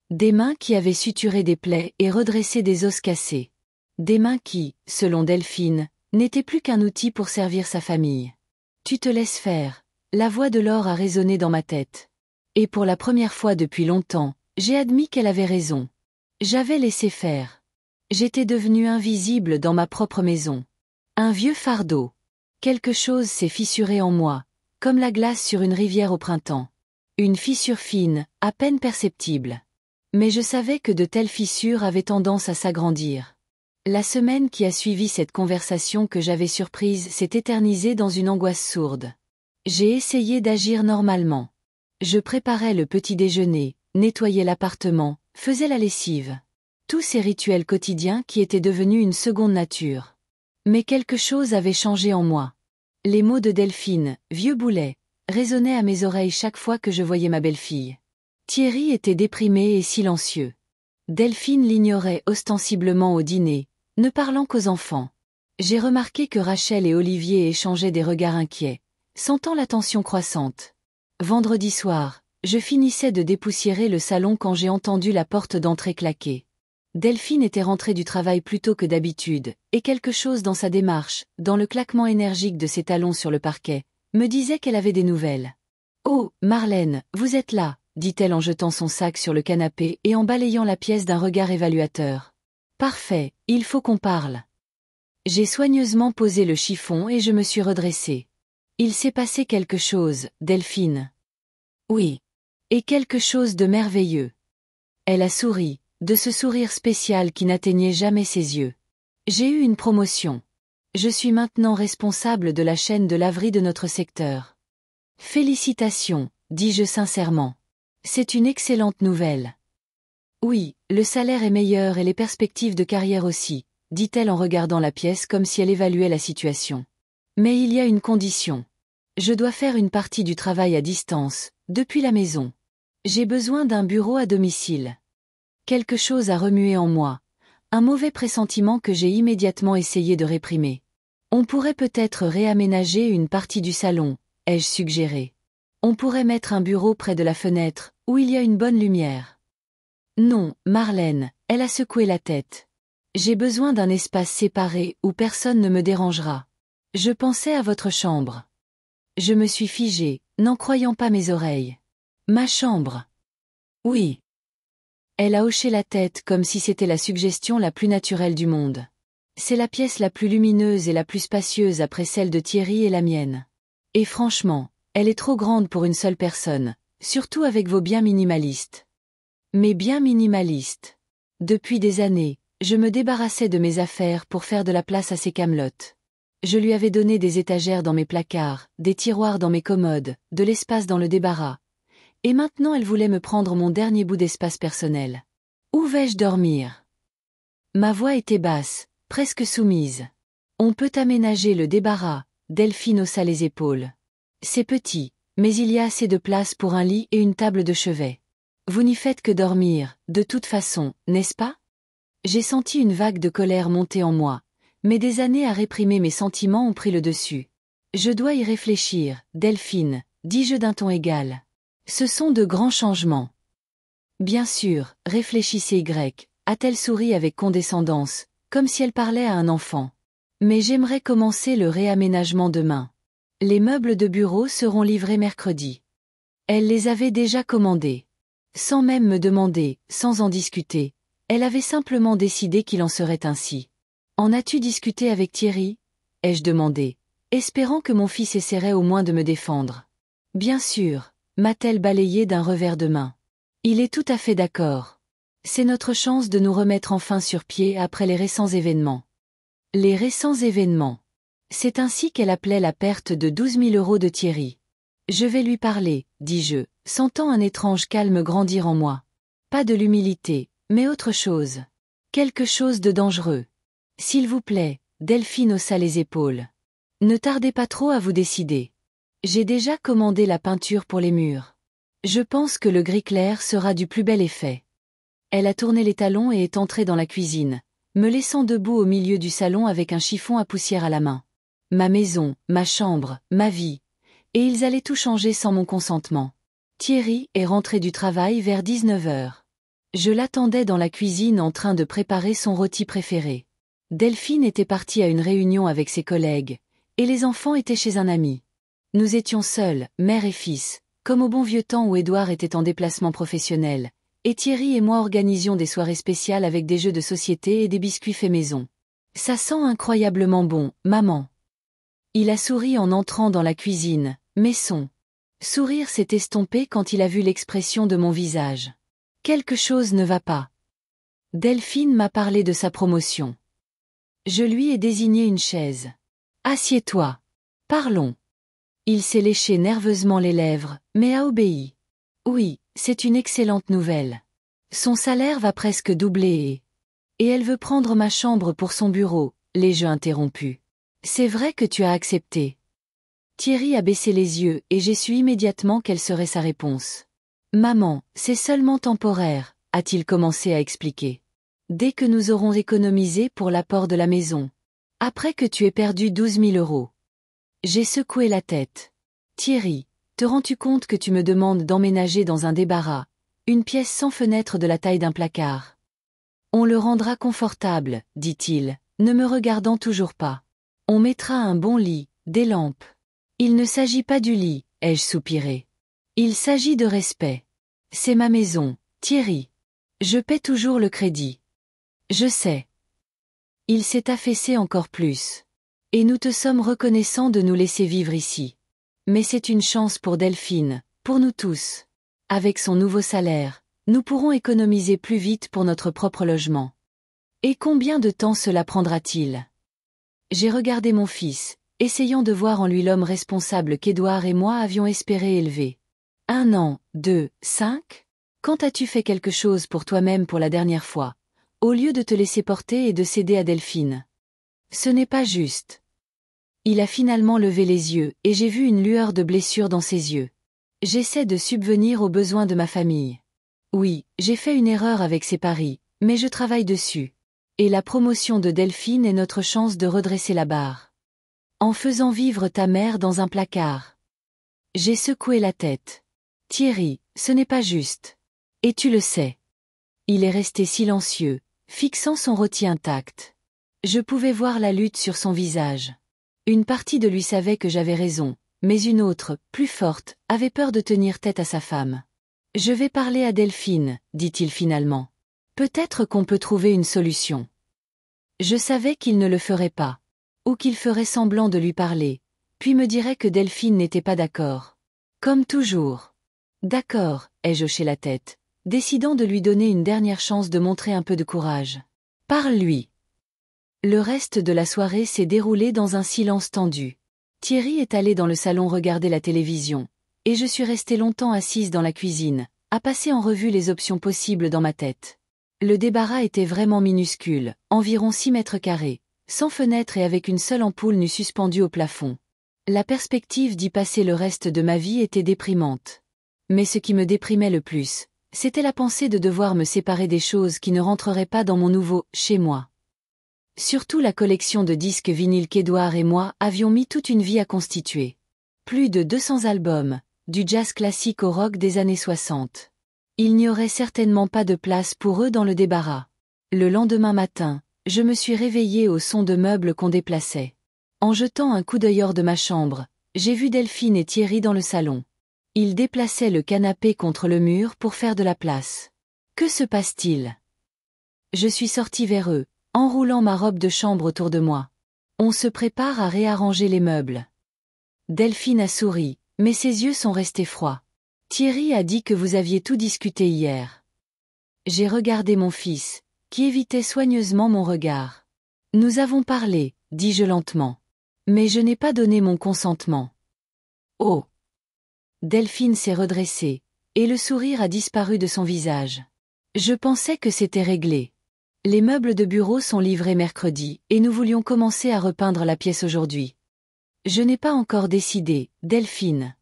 Des mains qui avaient suturé des plaies et redressé des os cassés. Des mains qui, selon Delphine, n'étaient plus qu'un outil pour servir sa famille. Tu te laisses faire. La voix de Laure a résonné dans ma tête. Et pour la première fois depuis longtemps, j'ai admis qu'elle avait raison. J'avais laissé faire. J'étais devenue invisible dans ma propre maison. Un vieux fardeau. Quelque chose s'est fissuré en moi, comme la glace sur une rivière au printemps. Une fissure fine, à peine perceptible. Mais je savais que de telles fissures avaient tendance à s'agrandir. La semaine qui a suivi cette conversation que j'avais surprise s'est éternisée dans une angoisse sourde. J'ai essayé d'agir normalement. Je préparais le petit déjeuner, nettoyais l'appartement, faisais la lessive. Tous ces rituels quotidiens qui étaient devenus une seconde nature. Mais quelque chose avait changé en moi. Les mots de Delphine, vieux boulet, résonnaient à mes oreilles chaque fois que je voyais ma belle-fille. Thierry était déprimé et silencieux. Delphine l'ignorait ostensiblement au dîner, ne parlant qu'aux enfants. J'ai remarqué que Rachel et Olivier échangeaient des regards inquiets, sentant la tension croissante. Vendredi soir, je finissais de dépoussiérer le salon quand j'ai entendu la porte d'entrée claquer. Delphine était rentrée du travail plus tôt que d'habitude, et quelque chose dans sa démarche, dans le claquement énergique de ses talons sur le parquet, me disait qu'elle avait des nouvelles. « Oh, Marlène, vous êtes là !» dit-elle en jetant son sac sur le canapé et en balayant la pièce d'un regard évaluateur. « Parfait, il faut qu'on parle. » J'ai soigneusement posé le chiffon et je me suis redressée. « Il s'est passé quelque chose, Delphine. »« Oui. Et quelque chose de merveilleux. » Elle a souri, de ce sourire spécial qui n'atteignait jamais ses yeux. « J'ai eu une promotion. Je suis maintenant responsable de la chaîne de laverie de notre secteur. »« Félicitations, » dis-je sincèrement. « C'est une excellente nouvelle. »« Oui, le salaire est meilleur et les perspectives de carrière aussi, » dit-elle en regardant la pièce comme si elle évaluait la situation. « Mais il y a une condition. Je dois faire une partie du travail à distance, depuis la maison. J'ai besoin d'un bureau à domicile. » Quelque chose a remué en moi, un mauvais pressentiment que j'ai immédiatement essayé de réprimer. « On pourrait peut-être réaménager une partie du salon, » ai-je suggéré. « On pourrait mettre un bureau près de la fenêtre, où il y a une bonne lumière. » Non, Marlène, elle a secoué la tête. J'ai besoin d'un espace séparé où personne ne me dérangera. Je pensais à votre chambre. Je me suis figée, n'en croyant pas mes oreilles. Ma chambre. Oui. Elle a hoché la tête comme si c'était la suggestion la plus naturelle du monde. C'est la pièce la plus lumineuse et la plus spacieuse après celle de Thierry et la mienne. Et franchement, elle est trop grande pour une seule personne, surtout avec vos biens minimalistes. Mes biens minimalistes. Depuis des années, je me débarrassais de mes affaires pour faire de la place à ces camelotes. Je lui avais donné des étagères dans mes placards, des tiroirs dans mes commodes, de l'espace dans le débarras. Et maintenant elle voulait me prendre mon dernier bout d'espace personnel. Où vais-je dormir? Ma voix était basse, presque soumise. On peut aménager le débarras, Delphine haussa les épaules. C'est petit, mais il y a assez de place pour un lit et une table de chevet. Vous n'y faites que dormir, de toute façon, n'est-ce pas? J'ai senti une vague de colère monter en moi, mais des années à réprimer mes sentiments ont pris le dessus. Je dois y réfléchir, Delphine, dis-je d'un ton égal. Ce sont de grands changements. Bien sûr, réfléchissez Y, a-t-elle souri avec condescendance, comme si elle parlait à un enfant. Mais j'aimerais commencer le réaménagement demain. Les meubles de bureau seront livrés mercredi. Elle les avait déjà commandés. Sans même me demander, sans en discuter, elle avait simplement décidé qu'il en serait ainsi. En as-tu discuté avec Thierry? Ai-je demandé, espérant que mon fils essaierait au moins de me défendre. Bien sûr, m'a-t-elle balayé d'un revers de main. Il est tout à fait d'accord. C'est notre chance de nous remettre enfin sur pied après les récents événements. Les récents événements. C'est ainsi qu'elle appelait la perte de 12 000 € de Thierry. Je vais lui parler, dis-je, sentant un étrange calme grandir en moi. Pas de l'humilité, mais autre chose. Quelque chose de dangereux. S'il vous plaît, Delphine haussa les épaules. Ne tardez pas trop à vous décider. J'ai déjà commandé la peinture pour les murs. Je pense que le gris clair sera du plus bel effet. Elle a tourné les talons et est entrée dans la cuisine, me laissant debout au milieu du salon avec un chiffon à poussière à la main. Ma maison, ma chambre, ma vie. Et ils allaient tout changer sans mon consentement. Thierry est rentré du travail vers 19 heures. Je l'attendais dans la cuisine en train de préparer son rôti préféré. Delphine était partie à une réunion avec ses collègues, et les enfants étaient chez un ami. Nous étions seuls, mère et fils, comme au bon vieux temps où Édouard était en déplacement professionnel, et Thierry et moi organisions des soirées spéciales avec des jeux de société et des biscuits faits maison. Ça sent incroyablement bon, maman. Il a souri en entrant dans la cuisine, mais son sourire s'est estompé quand il a vu l'expression de mon visage. Quelque chose ne va pas. Delphine m'a parlé de sa promotion. Je lui ai désigné une chaise. Assieds-toi. Parlons. Il s'est léché nerveusement les lèvres, mais a obéi. Oui, c'est une excellente nouvelle. Son salaire va presque doubler et elle veut prendre ma chambre pour son bureau, l'ai-je interrompu. C'est vrai que tu as accepté. Thierry a baissé les yeux et j'ai su immédiatement quelle serait sa réponse. Maman, c'est seulement temporaire, a-t-il commencé à expliquer. Dès que nous aurons économisé pour l'apport de la maison. Après que tu aies perdu 12 000 euros. J'ai secoué la tête. Thierry, te rends-tu compte que tu me demandes d'emménager dans un débarras, une pièce sans fenêtre de la taille d'un placard? On le rendra confortable, dit-il, ne me regardant toujours pas. On mettra un bon lit, des lampes. Il ne s'agit pas du lit, ai-je soupiré. Il s'agit de respect. C'est ma maison, Thierry. Je paie toujours le crédit. Je sais. Il s'est affaissé encore plus. Et nous te sommes reconnaissants de nous laisser vivre ici. Mais c'est une chance pour Delphine, pour nous tous. Avec son nouveau salaire, nous pourrons économiser plus vite pour notre propre logement. Et combien de temps cela prendra-t-il? J'ai regardé mon fils, essayant de voir en lui l'homme responsable qu'Édouard et moi avions espéré élever. 1 an, 2, 5? Quand as-tu fait quelque chose pour toi-même pour la dernière fois, au lieu de te laisser porter et de céder à Delphine? Ce n'est pas juste. Il a finalement levé les yeux et j'ai vu une lueur de blessure dans ses yeux. J'essaie de subvenir aux besoins de ma famille. Oui, j'ai fait une erreur avec ces paris, mais je travaille dessus. Et la promotion de Delphine est notre chance de redresser la barre. En faisant vivre ta mère dans un placard. J'ai secoué la tête. Thierry, ce n'est pas juste. Et tu le sais. Il est resté silencieux, fixant son rôti intact. Je pouvais voir la lutte sur son visage. Une partie de lui savait que j'avais raison, mais une autre, plus forte, avait peur de tenir tête à sa femme. Je vais parler à Delphine, dit-il finalement. Peut-être qu'on peut trouver une solution. Je savais qu'il ne le ferait pas. Ou qu'il ferait semblant de lui parler, puis me dirait que Delphine n'était pas d'accord. Comme toujours. D'accord, ai-je hoché la tête, décidant de lui donner une dernière chance de montrer un peu de courage. Parle-lui. Le reste de la soirée s'est déroulé dans un silence tendu. Thierry est allé dans le salon regarder la télévision, et je suis restée longtemps assise dans la cuisine, à passer en revue les options possibles dans ma tête. Le débarras était vraiment minuscule, environ 6 mètres carrés, sans fenêtre et avec une seule ampoule nue suspendue au plafond. La perspective d'y passer le reste de ma vie était déprimante. Mais ce qui me déprimait le plus, c'était la pensée de devoir me séparer des choses qui ne rentreraient pas dans mon nouveau « chez moi ». Surtout la collection de disques vinyles qu'Édouard et moi avions mis toute une vie à constituer. Plus de 200 albums, du jazz classique au rock des années 60. Il n'y aurait certainement pas de place pour eux dans le débarras. Le lendemain matin, je me suis réveillée au son de meubles qu'on déplaçait. En jetant un coup d'œil hors de ma chambre, j'ai vu Delphine et Thierry dans le salon. Ils déplaçaient le canapé contre le mur pour faire de la place. Que se passe-t-il? Je suis sortie vers eux, enroulant ma robe de chambre autour de moi. On se prépare à réarranger les meubles. Delphine a souri, mais ses yeux sont restés froids. Thierry a dit que vous aviez tout discuté hier. J'ai regardé mon fils, qui évitait soigneusement mon regard. Nous avons parlé, dis-je lentement. Mais je n'ai pas donné mon consentement. Oh! Delphine s'est redressée, et le sourire a disparu de son visage. Je pensais que c'était réglé. Les meubles de bureau sont livrés mercredi, et nous voulions commencer à repeindre la pièce aujourd'hui. Je n'ai pas encore décidé, Delphine.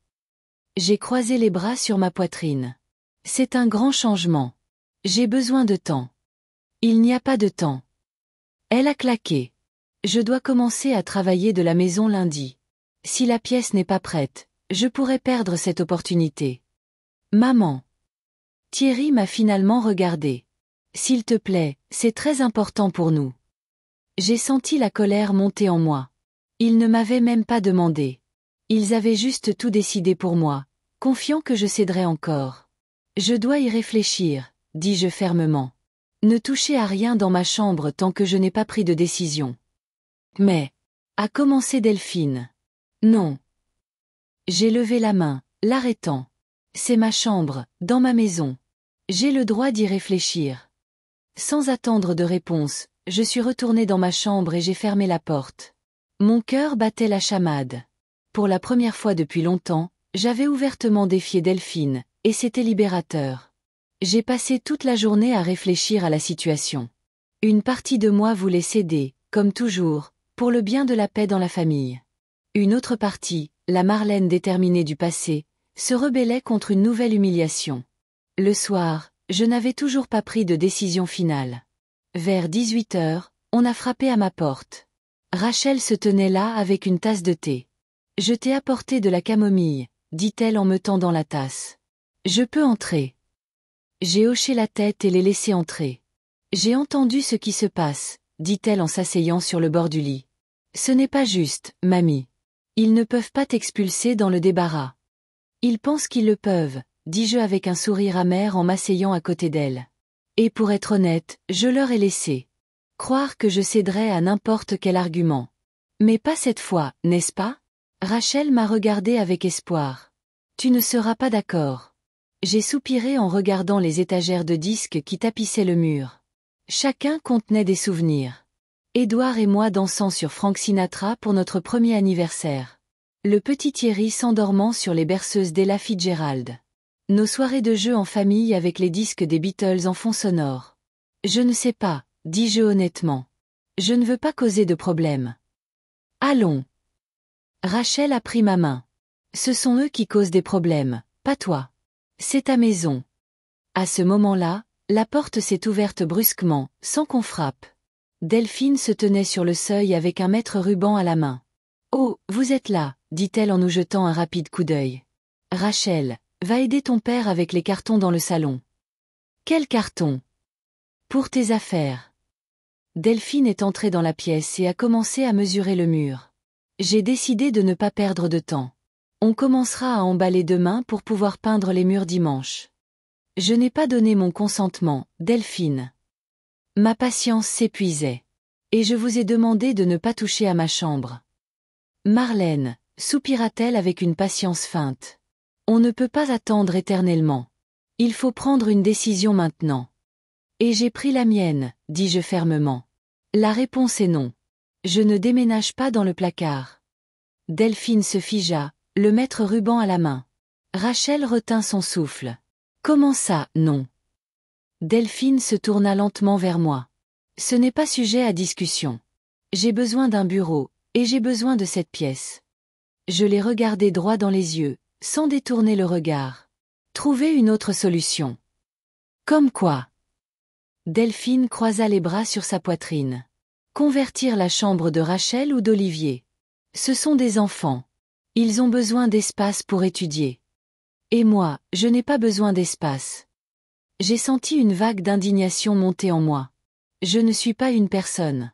J'ai croisé les bras sur ma poitrine. C'est un grand changement. J'ai besoin de temps. Il n'y a pas de temps. Elle a claqué. Je dois commencer à travailler de la maison lundi. Si la pièce n'est pas prête, je pourrais perdre cette opportunité. Maman. Thierry m'a finalement regardé. S'il te plaît, c'est très important pour nous. J'ai senti la colère monter en moi. Ils ne m'avaient même pas demandé. Ils avaient juste tout décidé pour moi, confiants que je céderais encore. Je dois y réfléchir, dis-je fermement. Ne touchez à rien dans ma chambre tant que je n'ai pas pris de décision. Mais, a commencé Delphine. Non. J'ai levé la main, l'arrêtant. C'est ma chambre, dans ma maison. J'ai le droit d'y réfléchir. Sans attendre de réponse, je suis retournée dans ma chambre et j'ai fermé la porte. Mon cœur battait la chamade. Pour la première fois depuis longtemps, j'avais ouvertement défié Delphine, et c'était libérateur. J'ai passé toute la journée à réfléchir à la situation. Une partie de moi voulait céder, comme toujours, pour le bien de la paix dans la famille. Une autre partie, la Marlène déterminée du passé, se rebellait contre une nouvelle humiliation. Le soir, je n'avais toujours pas pris de décision finale. Vers 18 heures, on a frappé à ma porte. Rachel se tenait là avec une tasse de thé. « Je t'ai apporté de la camomille », dit-elle en me tendant la tasse. « Je peux entrer ?» J'ai hoché la tête et l'ai laissé entrer. « J'ai entendu ce qui se passe », dit-elle en s'asseyant sur le bord du lit. « Ce n'est pas juste, mamie. Ils ne peuvent pas t'expulser dans le débarras. »« Ils pensent qu'ils le peuvent », dis-je avec un sourire amer en m'asseyant à côté d'elle. Et pour être honnête, je leur ai laissé. Croire que je céderais à n'importe quel argument. Mais pas cette fois, n'est-ce pas? Rachel m'a regardé avec espoir. Tu ne seras pas d'accord. J'ai soupiré en regardant les étagères de disques qui tapissaient le mur. Chacun contenait des souvenirs. Édouard et moi dansant sur Frank Sinatra pour notre premier anniversaire. Le petit Thierry s'endormant sur les berceuses d'Ella Fitzgerald. Nos soirées de jeux en famille avec les disques des Beatles en fond sonore. Je ne sais pas, dis-je honnêtement. Je ne veux pas causer de problème. Allons. Rachel a pris ma main. Ce sont eux qui causent des problèmes, pas toi. C'est ta maison. À ce moment-là, la porte s'est ouverte brusquement, sans qu'on frappe. Delphine se tenait sur le seuil avec un mètre ruban à la main. « Oh, vous êtes là », dit-elle en nous jetant un rapide coup d'œil. « Rachel, va aider ton père avec les cartons dans le salon. »« Quels cartons ?»« Pour tes affaires. » Delphine est entrée dans la pièce et a commencé à mesurer le mur. J'ai décidé de ne pas perdre de temps. On commencera à emballer demain pour pouvoir peindre les murs dimanche. Je n'ai pas donné mon consentement, Delphine. Ma patience s'épuisait. Et je vous ai demandé de ne pas toucher à ma chambre. Marlène, soupira-t-elle avec une patience feinte. On ne peut pas attendre éternellement. Il faut prendre une décision maintenant. Et j'ai pris la mienne, dis-je fermement. La réponse est non. Je ne déménage pas dans le placard. Delphine se figea, le maître ruban à la main. Rachel retint son souffle. Comment ça, non? Delphine se tourna lentement vers moi. Ce n'est pas sujet à discussion. J'ai besoin d'un bureau, et j'ai besoin de cette pièce. Je l'ai regardé droit dans les yeux, sans détourner le regard. Trouver une autre solution. Comme quoi? Delphine croisa les bras sur sa poitrine. Convertir la chambre de Rachel ou d'Olivier. Ce sont des enfants. Ils ont besoin d'espace pour étudier. Et moi, je n'ai pas besoin d'espace. J'ai senti une vague d'indignation monter en moi. Je ne suis pas une personne.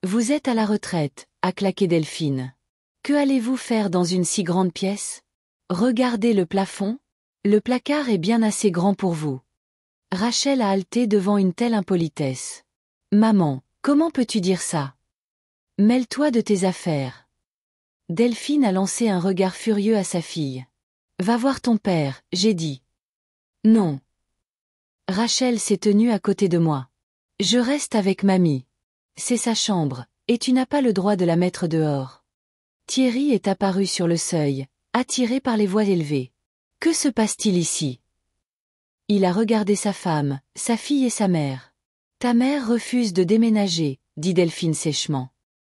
Vous êtes à la retraite, a claqué Delphine. Que allez-vous faire dans une si grande pièce? Regardez le plafond. Le placard est bien assez grand pour vous. Rachel a halté devant une telle impolitesse. Maman, comment peux-tu dire ça? Mêle-toi de tes affaires. Delphine a lancé un regard furieux à sa fille. Va voir ton père, j'ai dit. Non. Rachel s'est tenue à côté de moi. Je reste avec mamie. C'est sa chambre, et tu n'as pas le droit de la mettre dehors. Thierry est apparu sur le seuil, attiré par les voix élevées. Que se passe-t-il ici? Il a regardé sa femme, sa fille et sa mère. Ta mère refuse de déménager, dit Delphine sèchement.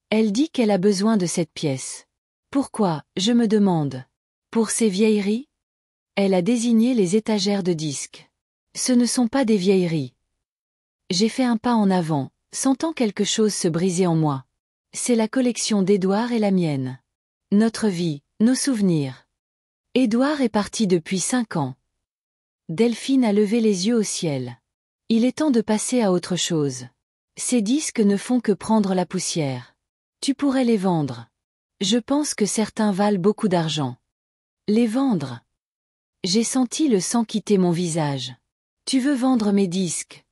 Elle dit qu'elle a besoin de cette pièce. Pourquoi, je me demande. Pour ces vieilleries? Elle a désigné les étagères de disques. Ce ne sont pas des vieilleries. J'ai fait un pas en avant, sentant quelque chose se briser en moi. C'est la collection d'Édouard et la mienne. Notre vie, nos souvenirs. Édouard est parti depuis 5 ans. Delphine a levé les yeux au ciel. Il est temps de passer à autre chose. Ces disques ne font que prendre la poussière. Tu pourrais les vendre. Je pense que certains valent beaucoup d'argent. Les vendre? J'ai senti le sang quitter mon visage. Tu veux vendre mes disques?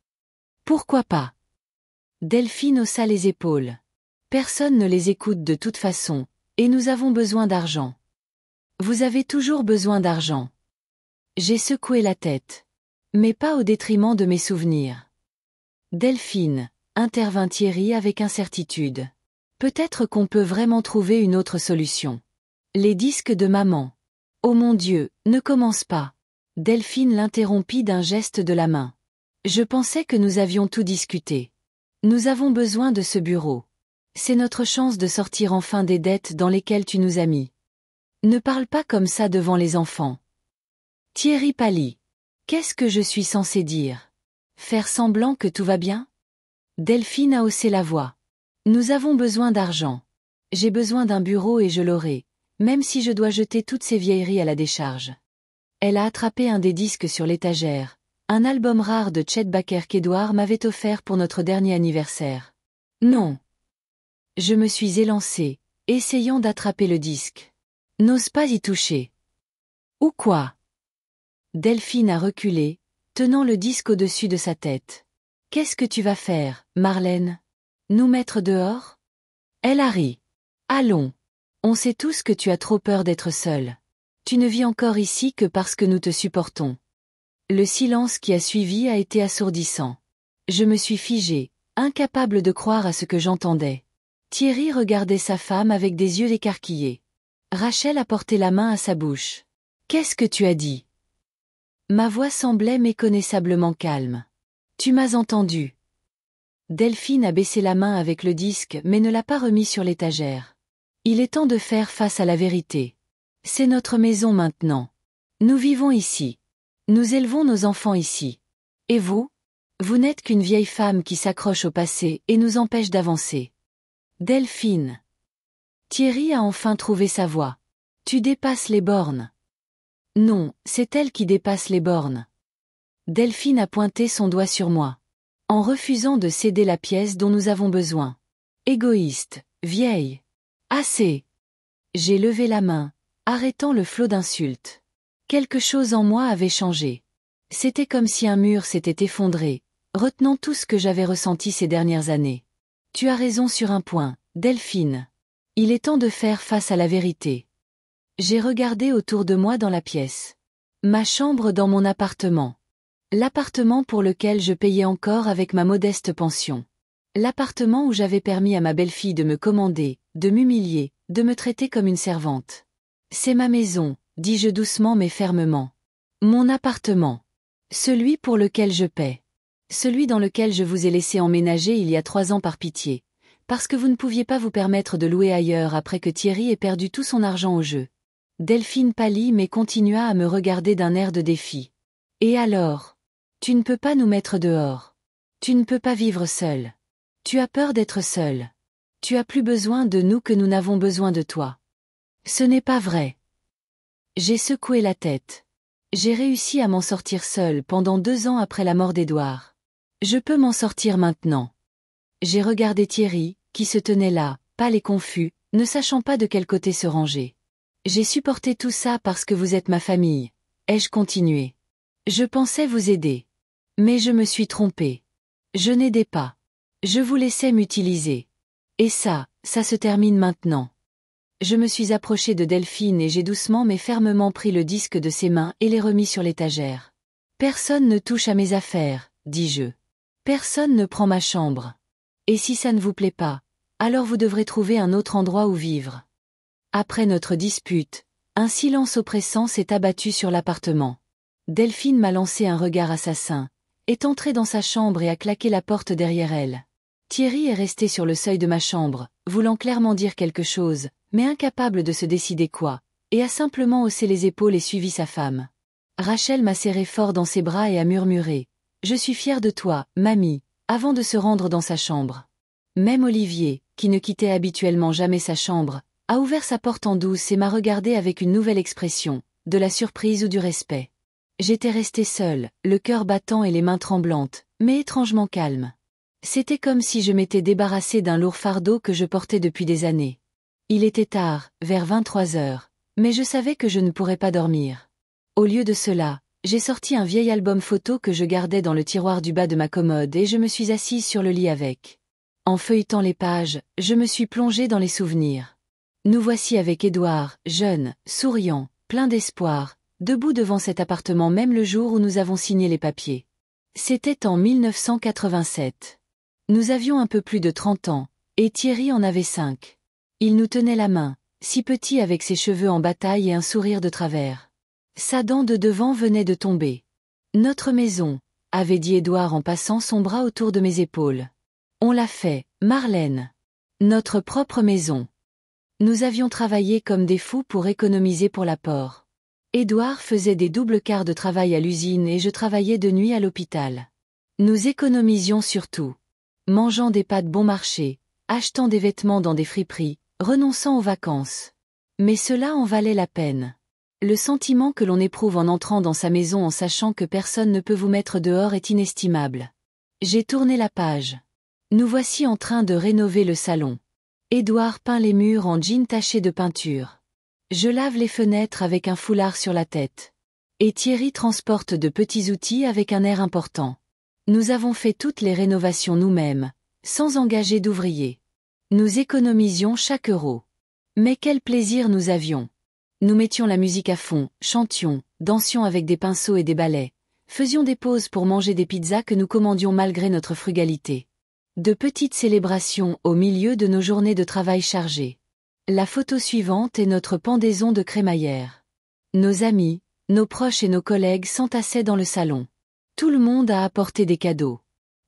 Pourquoi pas? Delphine haussa les épaules. Personne ne les écoute de toute façon, et nous avons besoin d'argent. Vous avez toujours besoin d'argent. J'ai secoué la tête. Mais pas au détriment de mes souvenirs. Delphine, intervint Thierry avec incertitude. Peut-être qu'on peut vraiment trouver une autre solution. Les disques de maman. Oh mon Dieu, ne commence pas. Delphine l'interrompit d'un geste de la main. Je pensais que nous avions tout discuté. Nous avons besoin de ce bureau. C'est notre chance de sortir enfin des dettes dans lesquelles tu nous as mis. Ne parle pas comme ça devant les enfants. Thierry pâlit. Qu'est-ce que je suis censé dire? Faire semblant que tout va bien? Delphine a haussé la voix. Nous avons besoin d'argent. J'ai besoin d'un bureau et je l'aurai, même si je dois jeter toutes ces vieilleries à la décharge. Elle a attrapé un des disques sur l'étagère, un album rare de Chet Baker qu'Édouard m'avait offert pour notre dernier anniversaire. Non. Je me suis élancée, essayant d'attraper le disque. N'ose pas y toucher. Ou quoi? Delphine a reculé, tenant le disque au-dessus de sa tête. Qu'est-ce que tu vas faire, Marlène? Nous mettre dehors? Elle a ri. Allons. On sait tous que tu as trop peur d'être seule. Tu ne vis encore ici que parce que nous te supportons. Le silence qui a suivi a été assourdissant. Je me suis figée, incapable de croire à ce que j'entendais. Thierry regardait sa femme avec des yeux écarquillés. Rachel a porté la main à sa bouche. Qu'est-ce que tu as dit? Ma voix semblait méconnaissablement calme. Tu m'as entendu. Delphine a baissé la main avec le disque mais ne l'a pas remis sur l'étagère. Il est temps de faire face à la vérité. C'est notre maison maintenant. Nous vivons ici. Nous élevons nos enfants ici. Et vous? Vous n'êtes qu'une vieille femme qui s'accroche au passé et nous empêche d'avancer. Delphine. Thierry a enfin trouvé sa voix. Tu dépasses les bornes. Non, c'est elle qui dépasse les bornes. Delphine a pointé son doigt sur moi. En refusant de céder la pièce dont nous avons besoin. Égoïste, vieille. Assez. J'ai levé la main, arrêtant le flot d'insultes. Quelque chose en moi avait changé. C'était comme si un mur s'était effondré, retenant tout ce que j'avais ressenti ces dernières années. Tu as raison sur un point, Delphine. Il est temps de faire face à la vérité. J'ai regardé autour de moi dans la pièce. Ma chambre dans mon appartement. L'appartement pour lequel je payais encore avec ma modeste pension. L'appartement où j'avais permis à ma belle-fille de me commander, de m'humilier, de me traiter comme une servante. C'est ma maison, dis-je doucement mais fermement. Mon appartement. Celui pour lequel je paie. Celui dans lequel je vous ai laissé emménager il y a 3 ans par pitié. Parce que vous ne pouviez pas vous permettre de louer ailleurs après que Thierry ait perdu tout son argent au jeu. Delphine pâlit mais continua à me regarder d'un air de défi. Et alors? Tu ne peux pas nous mettre dehors. Tu ne peux pas vivre seul. Tu as peur d'être seul. Tu as plus besoin de nous que nous n'avons besoin de toi. Ce n'est pas vrai. J'ai secoué la tête. J'ai réussi à m'en sortir seule pendant 2 ans après la mort d'Édouard. Je peux m'en sortir maintenant. J'ai regardé Thierry, qui se tenait là, pâle et confus, ne sachant pas de quel côté se ranger. J'ai supporté tout ça parce que vous êtes ma famille. Ai-je continué? Je pensais vous aider. Mais je me suis trompée. Je n'aidais pas. Je vous laissais m'utiliser. Et ça se termine maintenant. Je me suis approchée de Delphine et j'ai doucement mais fermement pris le disque de ses mains et l'ai remis sur l'étagère. Personne ne touche à mes affaires, dis-je. Personne ne prend ma chambre. Et si ça ne vous plaît pas, alors vous devrez trouver un autre endroit où vivre. Après notre dispute, un silence oppressant s'est abattu sur l'appartement. Delphine m'a lancé un regard assassin, est entrée dans sa chambre et a claqué la porte derrière elle. Thierry est resté sur le seuil de ma chambre, voulant clairement dire quelque chose, mais incapable de se décider quoi, et a simplement haussé les épaules et suivi sa femme. Rachel m'a serré fort dans ses bras et a murmuré « Je suis fière de toi, mamie », avant de se rendre dans sa chambre. Même Olivier, qui ne quittait habituellement jamais sa chambre, a ouvert sa porte en douce et m'a regardé avec une nouvelle expression, de la surprise ou du respect. J'étais restée seule, le cœur battant et les mains tremblantes, mais étrangement calme. C'était comme si je m'étais débarrassée d'un lourd fardeau que je portais depuis des années. Il était tard, vers 23 heures, mais je savais que je ne pourrais pas dormir. Au lieu de cela, j'ai sorti un vieil album photo que je gardais dans le tiroir du bas de ma commode et je me suis assise sur le lit avec. En feuilletant les pages, je me suis plongée dans les souvenirs. Nous voici avec Édouard, jeune, souriant, plein d'espoir, debout devant cet appartement même le jour où nous avons signé les papiers. C'était en 1987. Nous avions un peu plus de 30 ans, et Thierry en avait 5. Il nous tenait la main, si petit avec ses cheveux en bataille et un sourire de travers. Sa dent de devant venait de tomber. Notre maison, avait dit Édouard en passant son bras autour de mes épaules. On l'a fait, Marlène. Notre propre maison. Nous avions travaillé comme des fous pour économiser pour l'apport. Édouard faisait des doubles quarts de travail à l'usine et je travaillais de nuit à l'hôpital. Nous économisions surtout. Mangeant des pâtes bon marché, achetant des vêtements dans des friperies, renonçant aux vacances. Mais cela en valait la peine. Le sentiment que l'on éprouve en entrant dans sa maison en sachant que personne ne peut vous mettre dehors est inestimable. J'ai tourné la page. Nous voici en train de rénover le salon. Édouard peint les murs en jean taché de peinture. Je lave les fenêtres avec un foulard sur la tête. Et Thierry transporte de petits outils avec un air important. Nous avons fait toutes les rénovations nous-mêmes, sans engager d'ouvriers. Nous économisions chaque euro. Mais quel plaisir nous avions! Nous mettions la musique à fond, chantions, dansions avec des pinceaux et des balais, faisions des pauses pour manger des pizzas que nous commandions malgré notre frugalité. De petites célébrations au milieu de nos journées de travail chargées. La photo suivante est notre pendaison de crémaillère. Nos amis, nos proches et nos collègues s'entassaient dans le salon. Tout le monde a apporté des cadeaux.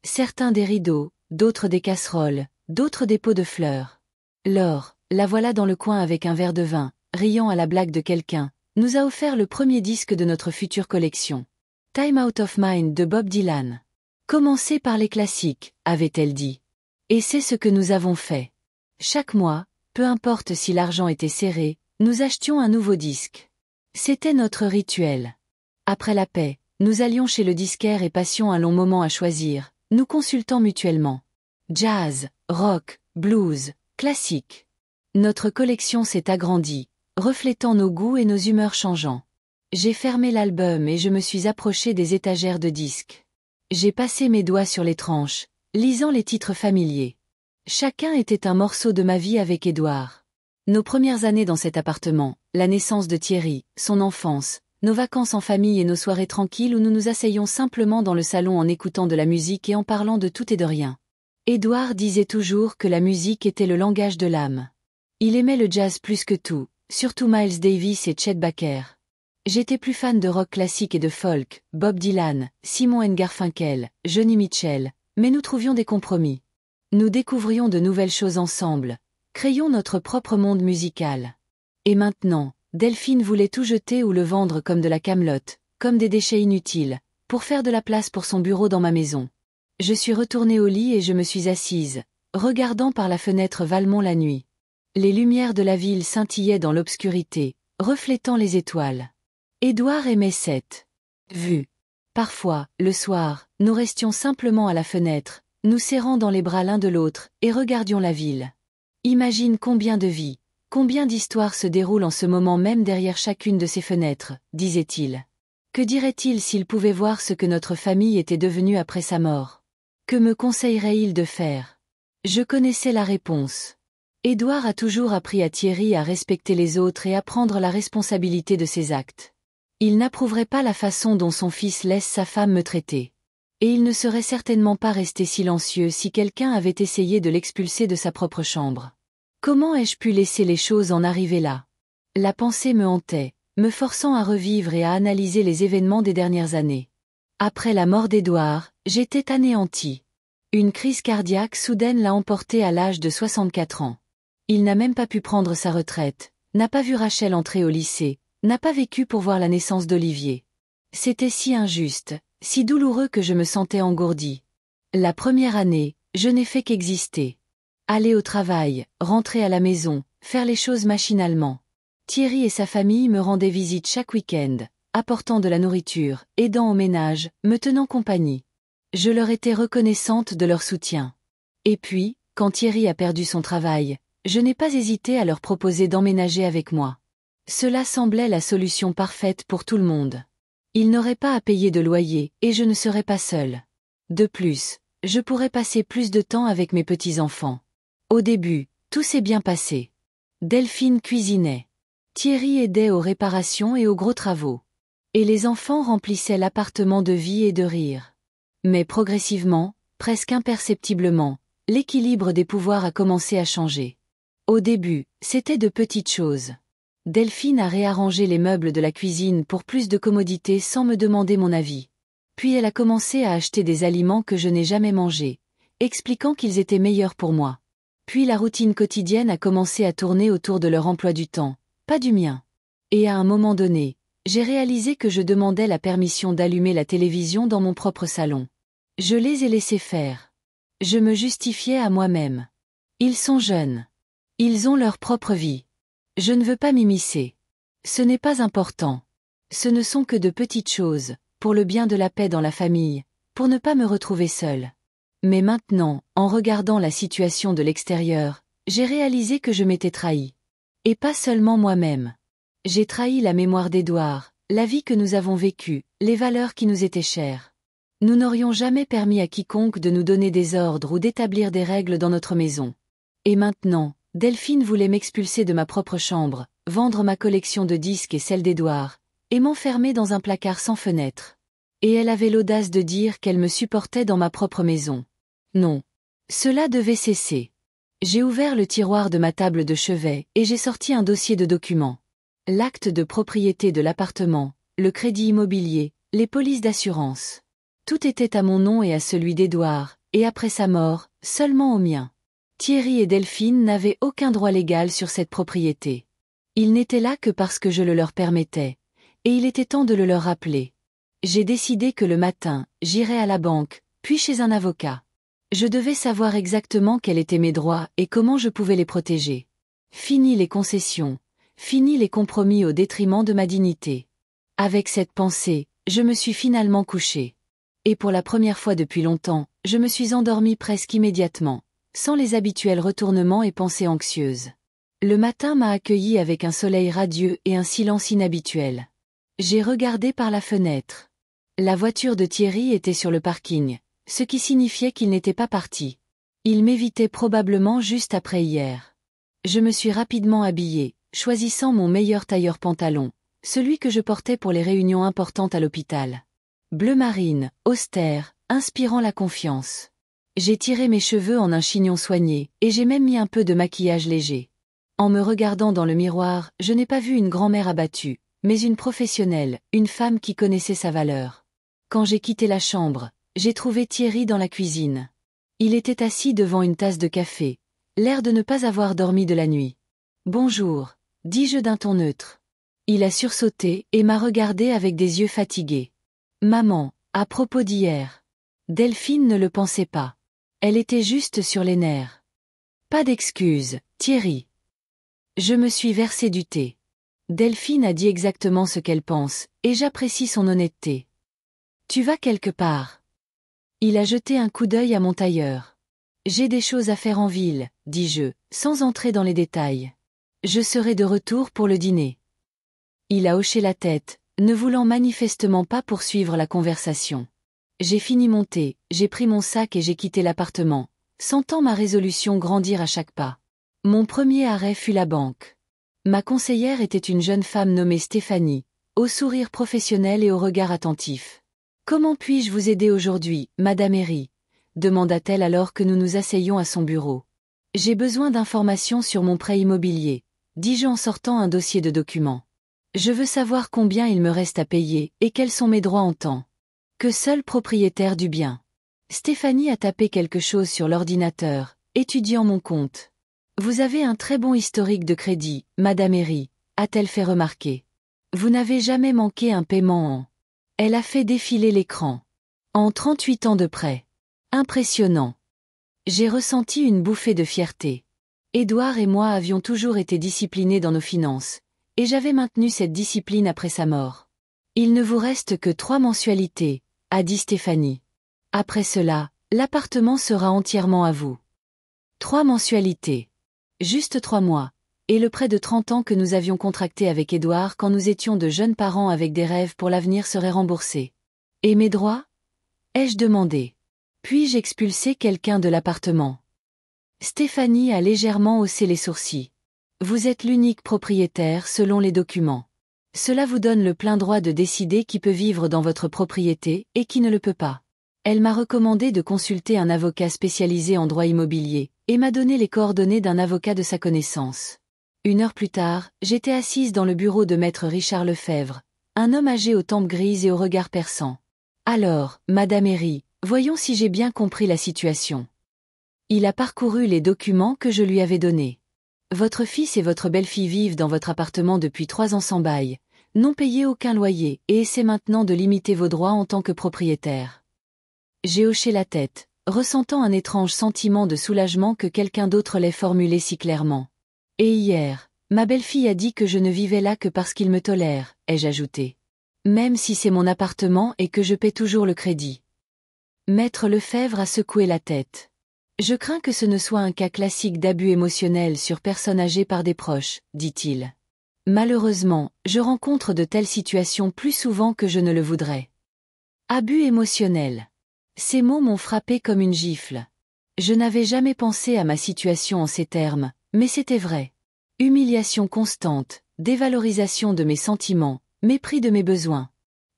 Certains des rideaux, d'autres des casseroles, d'autres des pots de fleurs. Laure, la voilà dans le coin avec un verre de vin, riant à la blague de quelqu'un, nous a offert le premier disque de notre future collection. Time Out of Mind de Bob Dylan. Commencez par les classiques, avait-elle dit. Et c'est ce que nous avons fait. Chaque mois, peu importe si l'argent était serré, nous achetions un nouveau disque. C'était notre rituel. Après la paix, nous allions chez le disquaire et passions un long moment à choisir, nous consultant mutuellement. Jazz, rock, blues, classique. Notre collection s'est agrandie, reflétant nos goûts et nos humeurs changeants. J'ai fermé l'album et je me suis approchée des étagères de disques. J'ai passé mes doigts sur les tranches, lisant les titres familiers. Chacun était un morceau de ma vie avec Édouard. Nos premières années dans cet appartement, la naissance de Thierry, son enfance, nos vacances en famille et nos soirées tranquilles où nous nous asseyions simplement dans le salon en écoutant de la musique et en parlant de tout et de rien. Édouard disait toujours que la musique était le langage de l'âme. Il aimait le jazz plus que tout, surtout Miles Davis et Chet Baker. J'étais plus fan de rock classique et de folk, Bob Dylan, Simon & Garfunkel, Joni Mitchell, mais nous trouvions des compromis. Nous découvrions de nouvelles choses ensemble, créions notre propre monde musical. Et maintenant, Delphine voulait tout jeter ou le vendre comme de la camelote, comme des déchets inutiles, pour faire de la place pour son bureau dans ma maison. Je suis retournée au lit et je me suis assise, regardant par la fenêtre Valmont la nuit. Les lumières de la ville scintillaient dans l'obscurité, reflétant les étoiles. Édouard aimait cette vue. Parfois, le soir, nous restions simplement à la fenêtre, nous serrant dans les bras l'un de l'autre, et regardions la ville. Imagine combien de vies, combien d'histoires se déroulent en ce moment même derrière chacune de ces fenêtres, disait-il. Que dirait-il s'il pouvait voir ce que notre famille était devenue après sa mort? Que me conseillerait-il de faire? Je connaissais la réponse. Édouard a toujours appris à Thierry à respecter les autres et à prendre la responsabilité de ses actes. Il n'approuverait pas la façon dont son fils laisse sa femme me traiter. Et il ne serait certainement pas resté silencieux si quelqu'un avait essayé de l'expulser de sa propre chambre. Comment ai-je pu laisser les choses en arriver là? La pensée me hantait, me forçant à revivre et à analyser les événements des dernières années. Après la mort d'Édouard, j'étais anéanti. Une crise cardiaque soudaine l'a emporté à l'âge de 64 ans. Il n'a même pas pu prendre sa retraite, n'a pas vu Rachel entrer au lycée, n'a pas vécu pour voir la naissance d'Olivier. C'était si injuste, si douloureux que je me sentais engourdi. La première année, je n'ai fait qu'exister. Aller au travail, rentrer à la maison, faire les choses machinalement. Thierry et sa famille me rendaient visite chaque week-end, apportant de la nourriture, aidant au ménage, me tenant compagnie. Je leur étais reconnaissante de leur soutien. Et puis, quand Thierry a perdu son travail, je n'ai pas hésité à leur proposer d'emménager avec moi. Cela semblait la solution parfaite pour tout le monde. Ils n'auraient pas à payer de loyer, et je ne serais pas seule. De plus, je pourrais passer plus de temps avec mes petits-enfants. Au début, tout s'est bien passé. Delphine cuisinait. Thierry aidait aux réparations et aux gros travaux. Et les enfants remplissaient l'appartement de vie et de rire. Mais progressivement, presque imperceptiblement, l'équilibre des pouvoirs a commencé à changer. Au début, c'était de petites choses. Delphine a réarrangé les meubles de la cuisine pour plus de commodité sans me demander mon avis. Puis elle a commencé à acheter des aliments que je n'ai jamais mangés, expliquant qu'ils étaient meilleurs pour moi. Puis la routine quotidienne a commencé à tourner autour de leur emploi du temps, pas du mien. Et à un moment donné, j'ai réalisé que je demandais la permission d'allumer la télévision dans mon propre salon. Je les ai laissés faire. Je me justifiais à moi-même. Ils sont jeunes. Ils ont leur propre vie. Je ne veux pas m'immiscer. Ce n'est pas important. Ce ne sont que de petites choses, pour le bien de la paix dans la famille, pour ne pas me retrouver seule. Mais maintenant, en regardant la situation de l'extérieur, j'ai réalisé que je m'étais trahie. Et pas seulement moi-même. J'ai trahi la mémoire d'Édouard, la vie que nous avons vécue, les valeurs qui nous étaient chères. Nous n'aurions jamais permis à quiconque de nous donner des ordres ou d'établir des règles dans notre maison. Et maintenant, Delphine voulait m'expulser de ma propre chambre, vendre ma collection de disques et celle d'Édouard, et m'enfermer dans un placard sans fenêtre. Et elle avait l'audace de dire qu'elle me supportait dans ma propre maison. Non. Cela devait cesser. J'ai ouvert le tiroir de ma table de chevet et j'ai sorti un dossier de documents. L'acte de propriété de l'appartement, le crédit immobilier, les polices d'assurance. Tout était à mon nom et à celui d'Édouard, et après sa mort, seulement au mien. Thierry et Delphine n'avaient aucun droit légal sur cette propriété. Ils n'étaient là que parce que je le leur permettais, et il était temps de le leur rappeler. J'ai décidé que le matin, j'irais à la banque, puis chez un avocat. Je devais savoir exactement quels étaient mes droits et comment je pouvais les protéger. Fini les concessions, fini les compromis au détriment de ma dignité. Avec cette pensée, je me suis finalement couchée. Et pour la première fois depuis longtemps, je me suis endormie presque immédiatement, sans les habituels retournements et pensées anxieuses. Le matin m'a accueilli avec un soleil radieux et un silence inhabituel. J'ai regardé par la fenêtre. La voiture de Thierry était sur le parking, ce qui signifiait qu'il n'était pas parti. Il m'évitait probablement juste après hier. Je me suis rapidement habillée, choisissant mon meilleur tailleur pantalon, celui que je portais pour les réunions importantes à l'hôpital. Bleu marine, austère, inspirant la confiance. J'ai tiré mes cheveux en un chignon soigné, et j'ai même mis un peu de maquillage léger. En me regardant dans le miroir, je n'ai pas vu une grand-mère abattue, mais une professionnelle, une femme qui connaissait sa valeur. Quand j'ai quitté la chambre, j'ai trouvé Thierry dans la cuisine. Il était assis devant une tasse de café, l'air de ne pas avoir dormi de la nuit. « Bonjour », dis-je d'un ton neutre. Il a sursauté et m'a regardé avec des yeux fatigués. « Maman, à propos d'hier. » Delphine ne le pensait pas. Elle était juste sur les nerfs. « Pas d'excuses, Thierry. » Je me suis versé du thé. Delphine a dit exactement ce qu'elle pense, et j'apprécie son honnêteté. « Tu vas quelque part. » Il a jeté un coup d'œil à mon tailleur. « J'ai des choses à faire en ville, dis-je, sans entrer dans les détails. Je serai de retour pour le dîner. » Il a hoché la tête, ne voulant manifestement pas poursuivre la conversation. J'ai fini mon thé, j'ai pris mon sac et j'ai quitté l'appartement, sentant ma résolution grandir à chaque pas. Mon premier arrêt fut la banque. Ma conseillère était une jeune femme nommée Stéphanie, au sourire professionnel et au regard attentif. « Comment puis-je vous aider aujourd'hui, Madame Herry ?» demanda-t-elle alors que nous nous asseyions à son bureau. « J'ai besoin d'informations sur mon prêt immobilier, » dis-je en sortant un dossier de documents. « Je veux savoir combien il me reste à payer et quels sont mes droits en temps. » que seul propriétaire du bien. Stéphanie a tapé quelque chose sur l'ordinateur, étudiant mon compte. Vous avez un très bon historique de crédit, Madame Herry, a-t-elle fait remarquer. Vous n'avez jamais manqué un paiement en... Elle a fait défiler l'écran. En 38 ans de prêt. Impressionnant. J'ai ressenti une bouffée de fierté. Édouard et moi avions toujours été disciplinés dans nos finances, et j'avais maintenu cette discipline après sa mort. Il ne vous reste que 3 mensualités, a dit Stéphanie. Après cela, l'appartement sera entièrement à vous. 3 mensualités. Juste 3 mois, et le prêt de 30 ans que nous avions contracté avec Édouard quand nous étions de jeunes parents avec des rêves pour l'avenir serait remboursé. Et mes droits ? Ai-je demandé. Puis-je expulser quelqu'un de l'appartement ? Stéphanie a légèrement haussé les sourcils. Vous êtes l'unique propriétaire selon les documents. Cela vous donne le plein droit de décider qui peut vivre dans votre propriété et qui ne le peut pas. Elle m'a recommandé de consulter un avocat spécialisé en droit immobilier, et m'a donné les coordonnées d'un avocat de sa connaissance. 1 heure plus tard, j'étais assise dans le bureau de maître Richard Lefebvre, un homme âgé aux tempes grises et au regard perçant. Alors, Madame Herry, voyons si j'ai bien compris la situation. Il a parcouru les documents que je lui avais donnés. Votre fils et votre belle-fille vivent dans votre appartement depuis 3 ans sans bail, n'ont payé aucun loyer et essaient maintenant de limiter vos droits en tant que propriétaire. J'ai hoché la tête, ressentant un étrange sentiment de soulagement que quelqu'un d'autre l'ait formulé si clairement. Et hier, ma belle-fille a dit que je ne vivais là que parce qu'il me tolère, ai-je ajouté. Même si c'est mon appartement et que je paie toujours le crédit. Maître Lefebvre a secoué la tête. Je crains que ce ne soit un cas classique d'abus émotionnel sur personne âgée par des proches, dit-il. Malheureusement, je rencontre de telles situations plus souvent que je ne le voudrais. Abus émotionnel. Ces mots m'ont frappé comme une gifle. Je n'avais jamais pensé à ma situation en ces termes, mais c'était vrai. Humiliation constante, dévalorisation de mes sentiments, mépris de mes besoins.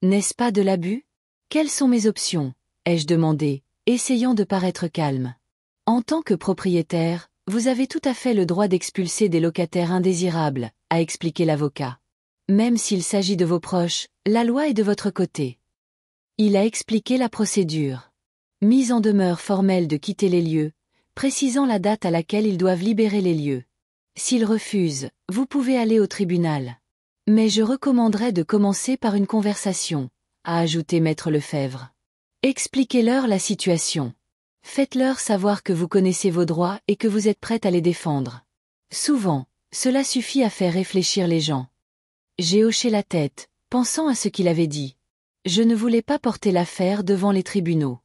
N'est-ce pas de l'abus ? Quelles sont mes options ? Ai-je demandé, essayant de paraître calme. En tant que propriétaire, vous avez tout à fait le droit d'expulser des locataires indésirables, a expliqué l'avocat. Même s'il s'agit de vos proches, la loi est de votre côté. Il a expliqué la procédure. Mise en demeure formelle de quitter les lieux, précisant la date à laquelle ils doivent libérer les lieux. S'ils refusent, vous pouvez aller au tribunal. Mais je recommanderais de commencer par une conversation, a ajouté maître Lefebvre. Expliquez-leur la situation. Faites-leur savoir que vous connaissez vos droits et que vous êtes prête à les défendre. Souvent, cela suffit à faire réfléchir les gens. J'ai hoché la tête, pensant à ce qu'il avait dit. Je ne voulais pas porter l'affaire devant les tribunaux.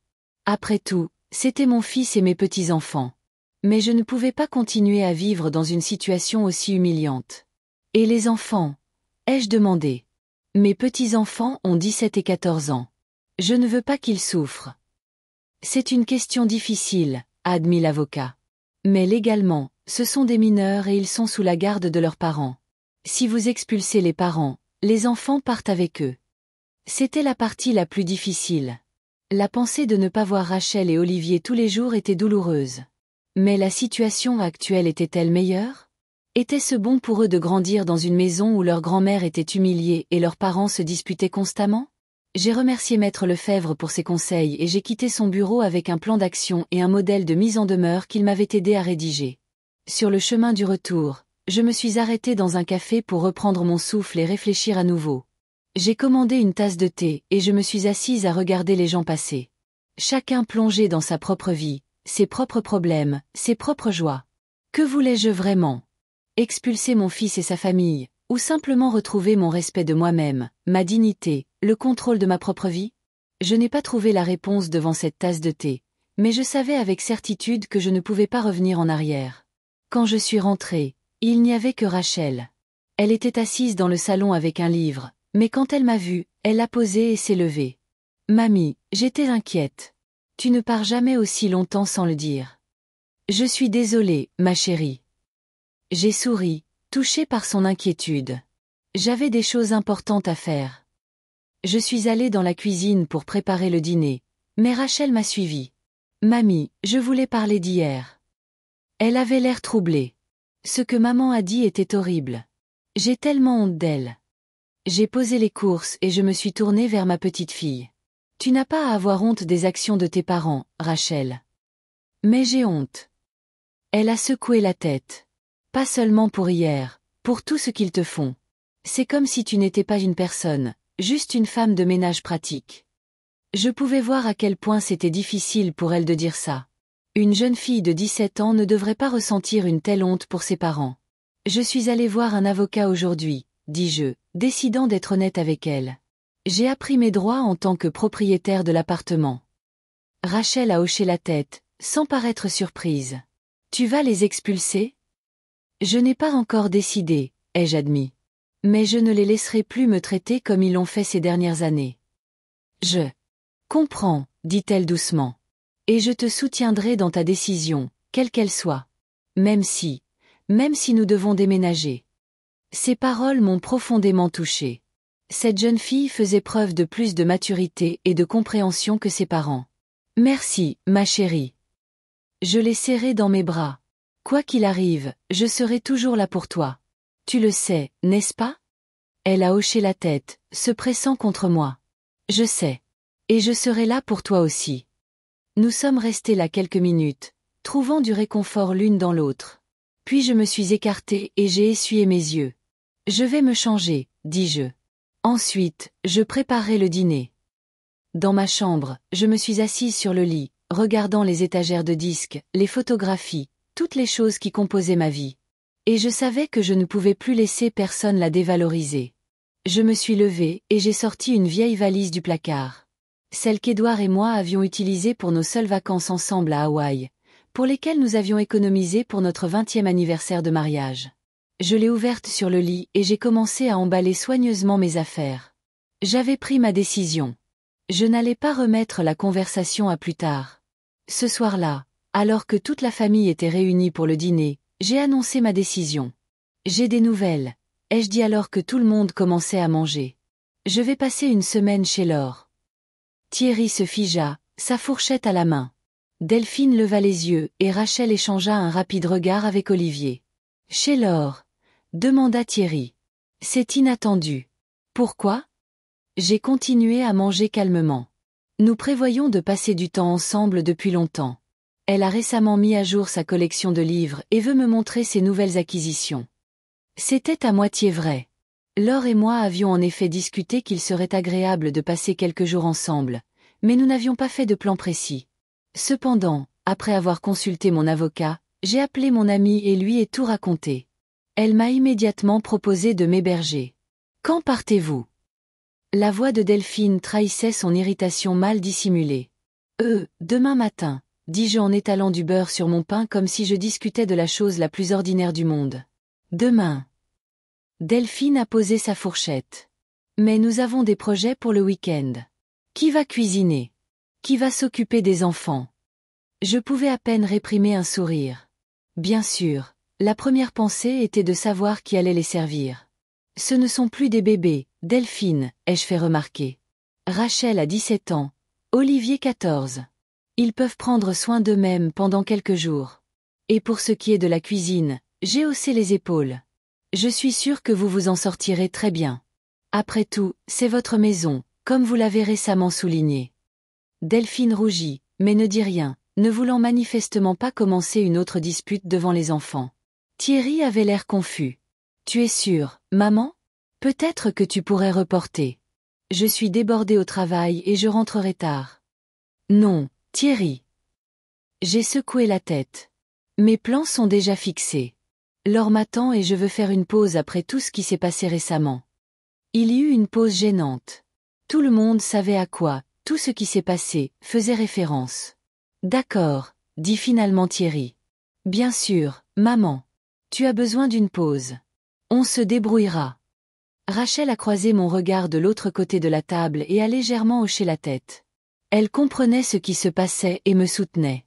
Après tout, c'étaient mon fils et mes petits-enfants. Mais je ne pouvais pas continuer à vivre dans une situation aussi humiliante. Et les enfants ? Ai-je demandé. Mes petits-enfants ont 17 et 14 ans. Je ne veux pas qu'ils souffrent. C'est une question difficile, a admis l'avocat. Mais légalement, ce sont des mineurs et ils sont sous la garde de leurs parents. Si vous expulsez les parents, les enfants partent avec eux. C'était la partie la plus difficile. La pensée de ne pas voir Rachel et Olivier tous les jours était douloureuse. Mais la situation actuelle était-elle meilleure ? Était-ce bon pour eux de grandir dans une maison où leur grand-mère était humiliée et leurs parents se disputaient constamment ? J'ai remercié maître Lefebvre pour ses conseils et j'ai quitté son bureau avec un plan d'action et un modèle de mise en demeure qu'il m'avait aidé à rédiger. Sur le chemin du retour, je me suis arrêtée dans un café pour reprendre mon souffle et réfléchir à nouveau. J'ai commandé une tasse de thé et je me suis assise à regarder les gens passer. Chacun plongé dans sa propre vie, ses propres problèmes, ses propres joies. Que voulais-je vraiment ? Expulser mon fils et sa famille, ou simplement retrouver mon respect de moi-même, ma dignité, le contrôle de ma propre vie ? Je n'ai pas trouvé la réponse devant cette tasse de thé, mais je savais avec certitude que je ne pouvais pas revenir en arrière. Quand je suis rentrée, il n'y avait que Rachel. Elle était assise dans le salon avec un livre, mais quand elle m'a vue, elle l'a posé et s'est levée. « Mamie, j'étais inquiète. Tu ne pars jamais aussi longtemps sans le dire. »« Je suis désolée, ma chérie. » J'ai souri, touchée par son inquiétude. J'avais des choses importantes à faire. Je suis allée dans la cuisine pour préparer le dîner, mais Rachel m'a suivie. « Mamie, je voulais parler d'hier. » Elle avait l'air troublée. Ce que maman a dit était horrible. J'ai tellement honte d'elle. J'ai posé les courses et je me suis tournée vers ma petite fille. « Tu n'as pas à avoir honte des actions de tes parents, Rachel. Mais j'ai honte. Elle a secoué la tête. Pas seulement pour hier, pour tout ce qu'ils te font. C'est comme si tu n'étais pas une personne, juste une femme de ménage pratique. Je pouvais voir à quel point c'était difficile pour elle de dire ça. Une jeune fille de 17 ans ne devrait pas ressentir une telle honte pour ses parents. Je suis allée voir un avocat aujourd'hui, dis-je, décidant d'être honnête avec elle. J'ai appris mes droits en tant que propriétaire de l'appartement. Rachel a hoché la tête, sans paraître surprise. Tu vas les expulser? Je n'ai pas encore décidé, ai-je admis. Mais je ne les laisserai plus me traiter comme ils l'ont fait ces dernières années. Je comprends, dit-elle doucement. Et je te soutiendrai dans ta décision, quelle qu'elle soit. Même si nous devons déménager. Ces paroles m'ont profondément touchée. Cette jeune fille faisait preuve de plus de maturité et de compréhension que ses parents. Merci, ma chérie. Je l'ai serrée dans mes bras. Quoi qu'il arrive, je serai toujours là pour toi. Tu le sais, n'est-ce pas? Elle a hoché la tête, se pressant contre moi. Je sais. Et je serai là pour toi aussi. Nous sommes restés là quelques minutes, trouvant du réconfort l'une dans l'autre. Puis je me suis écartée et j'ai essuyé mes yeux. Je vais me changer, dis-je. Ensuite, je préparerai le dîner. Dans ma chambre, je me suis assise sur le lit, regardant les étagères de disques, les photographies, toutes les choses qui composaient ma vie. Et je savais que je ne pouvais plus laisser personne la dévaloriser. Je me suis levée et j'ai sorti une vieille valise du placard. Celle qu'Édouard et moi avions utilisée pour nos seules vacances ensemble à Hawaï, pour lesquelles nous avions économisé pour notre 20e anniversaire de mariage. Je l'ai ouverte sur le lit et j'ai commencé à emballer soigneusement mes affaires. J'avais pris ma décision. Je n'allais pas remettre la conversation à plus tard. Ce soir-là, alors que toute la famille était réunie pour le dîner, j'ai annoncé ma décision. J'ai des nouvelles, ai-je dit alors que tout le monde commençait à manger. Je vais passer une semaine chez Laure. Thierry se figea, sa fourchette à la main. Delphine leva les yeux et Rachel échangea un rapide regard avec Olivier. Chez Laure? Demanda Thierry. C'est inattendu. Pourquoi? J'ai continué à manger calmement. Nous prévoyons de passer du temps ensemble depuis longtemps. Elle a récemment mis à jour sa collection de livres et veut me montrer ses nouvelles acquisitions. C'était à moitié vrai. Laure et moi avions en effet discuté qu'il serait agréable de passer quelques jours ensemble, mais nous n'avions pas fait de plan précis. Cependant, après avoir consulté mon avocat, j'ai appelé mon amie et lui ai tout raconté. Elle m'a immédiatement proposé de m'héberger. Quand partez-vous? La voix de Delphine trahissait son irritation mal dissimulée. Demain matin, dis-je en étalant du beurre sur mon pain comme si je discutais de la chose la plus ordinaire du monde. Demain. Delphine a posé sa fourchette. Mais nous avons des projets pour le week-end. Qui va cuisiner? Qui va s'occuper des enfants? Je pouvais à peine réprimer un sourire. Bien sûr, la première pensée était de savoir qui allait les servir. Ce ne sont plus des bébés, Delphine, ai-je fait remarquer. Rachel a 17 ans, Olivier 14. Ils peuvent prendre soin d'eux-mêmes pendant quelques jours. Et pour ce qui est de la cuisine, j'ai haussé les épaules. Je suis sûre que vous vous en sortirez très bien. Après tout, c'est votre maison, comme vous l'avez récemment souligné. Delphine rougit, mais ne dit rien, ne voulant manifestement pas commencer une autre dispute devant les enfants. Thierry avait l'air confus. Tu es sûre, maman? Peut-être que tu pourrais reporter. Je suis débordée au travail et je rentrerai tard. Non, Thierry. J'ai secoué la tête. Mes plans sont déjà fixés. Laure m'attend et je veux faire une pause après tout ce qui s'est passé récemment. Il y eut une pause gênante. Tout le monde savait à quoi, tout ce qui s'est passé, faisait référence. D'accord, dit finalement Thierry. Bien sûr, maman. Tu as besoin d'une pause. On se débrouillera. Rachel a croisé mon regard de l'autre côté de la table et a légèrement hoché la tête. Elle comprenait ce qui se passait et me soutenait.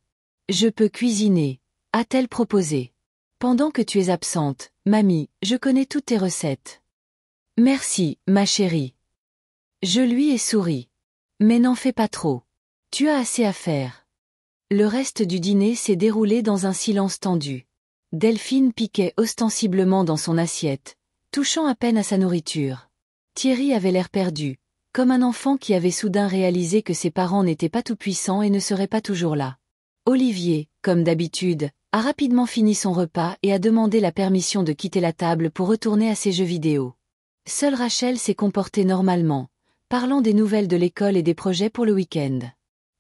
Je peux cuisiner, a-t-elle proposé. Pendant que tu es absente, mamie, je connais toutes tes recettes. Merci, ma chérie. Je lui ai souri. Mais n'en fais pas trop. Tu as assez à faire. Le reste du dîner s'est déroulé dans un silence tendu. Delphine piquait ostensiblement dans son assiette, touchant à peine à sa nourriture. Thierry avait l'air perdu, comme un enfant qui avait soudain réalisé que ses parents n'étaient pas tout-puissants et ne seraient pas toujours là. Olivier, comme d'habitude, a rapidement fini son repas et a demandé la permission de quitter la table pour retourner à ses jeux vidéo. Seule Rachel s'est comportée normalement, parlant des nouvelles de l'école et des projets pour le week-end.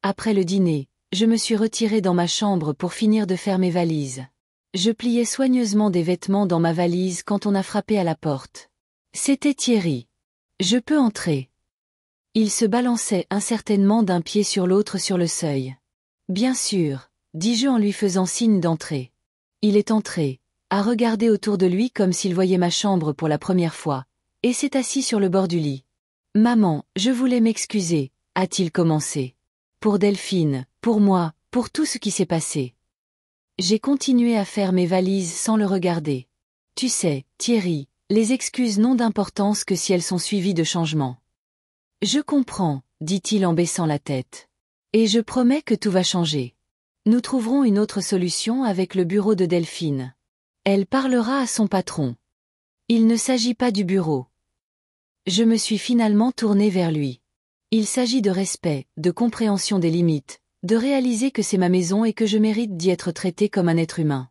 Après le dîner, je me suis retirée dans ma chambre pour finir de faire mes valises. Je pliais soigneusement des vêtements dans ma valise quand on a frappé à la porte. C'était Thierry. « Je peux entrer ?» Il se balançait incertainement d'un pied sur l'autre sur le seuil. « Bien sûr », dis-je en lui faisant signe d'entrer. Il est entré, a regardé autour de lui comme s'il voyait ma chambre pour la première fois, et s'est assis sur le bord du lit. « Maman, je voulais m'excuser », a-t-il commencé. « Pour Delphine, pour moi, pour tout ce qui s'est passé. » J'ai continué à faire mes valises sans le regarder. « Tu sais, Thierry, les excuses n'ont d'importance que si elles sont suivies de changements. »« Je comprends, » dit-il en baissant la tête. « Et je promets que tout va changer. Nous trouverons une autre solution avec le bureau de Delphine. Elle parlera à son patron. Il ne s'agit pas du bureau. » Je me suis finalement tournée vers lui. Il s'agit de respect, de compréhension des limites, de réaliser que c'est ma maison et que je mérite d'y être traité comme un être humain.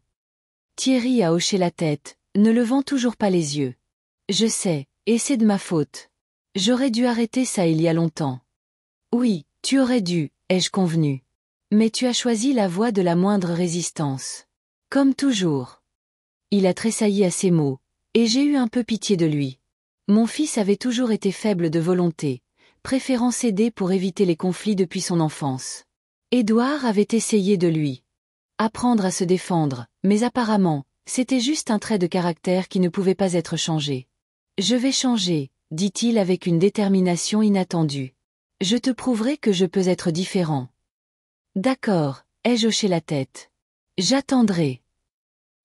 Thierry a hoché la tête, ne levant toujours pas les yeux. « Je sais, et c'est de ma faute. J'aurais dû arrêter ça il y a longtemps. »« Oui, tu aurais dû, ai-je convenu. Mais tu as choisi la voie de la moindre résistance. Comme toujours. » Il a tressailli à ces mots, et j'ai eu un peu pitié de lui. Mon fils avait toujours été faible de volonté, préférant céder pour éviter les conflits depuis son enfance. Édouard avait essayé de lui apprendre à se défendre, mais apparemment, c'était juste un trait de caractère qui ne pouvait pas être changé. « Je vais changer, » dit-il avec une détermination inattendue. « Je te prouverai que je peux être différent. »« D'accord, » ai-je hoché la tête. « J'attendrai. »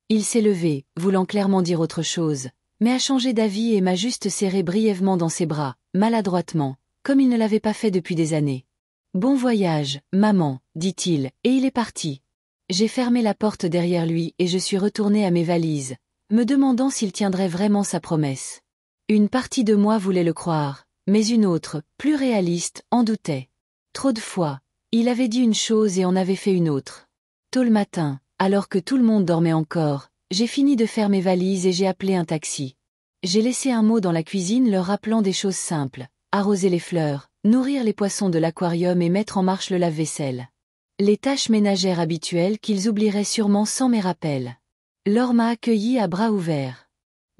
Il s'est levé, voulant clairement dire autre chose, mais a changé d'avis et m'a juste serré brièvement dans ses bras, maladroitement, comme il ne l'avait pas fait depuis des années. « Bon voyage, maman, » dit-il, et il est parti. J'ai fermé la porte derrière lui et je suis retournée à mes valises, me demandant s'il tiendrait vraiment sa promesse. Une partie de moi voulait le croire, mais une autre, plus réaliste, en doutait. Trop de fois, il avait dit une chose et en avait fait une autre. Tôt le matin, alors que tout le monde dormait encore, j'ai fini de faire mes valises et j'ai appelé un taxi. J'ai laissé un mot dans la cuisine leur rappelant des choses simples, arroser les fleurs, nourrir les poissons de l'aquarium et mettre en marche le lave-vaisselle. Les tâches ménagères habituelles qu'ils oublieraient sûrement sans mes rappels. Laure m'a accueilli à bras ouverts.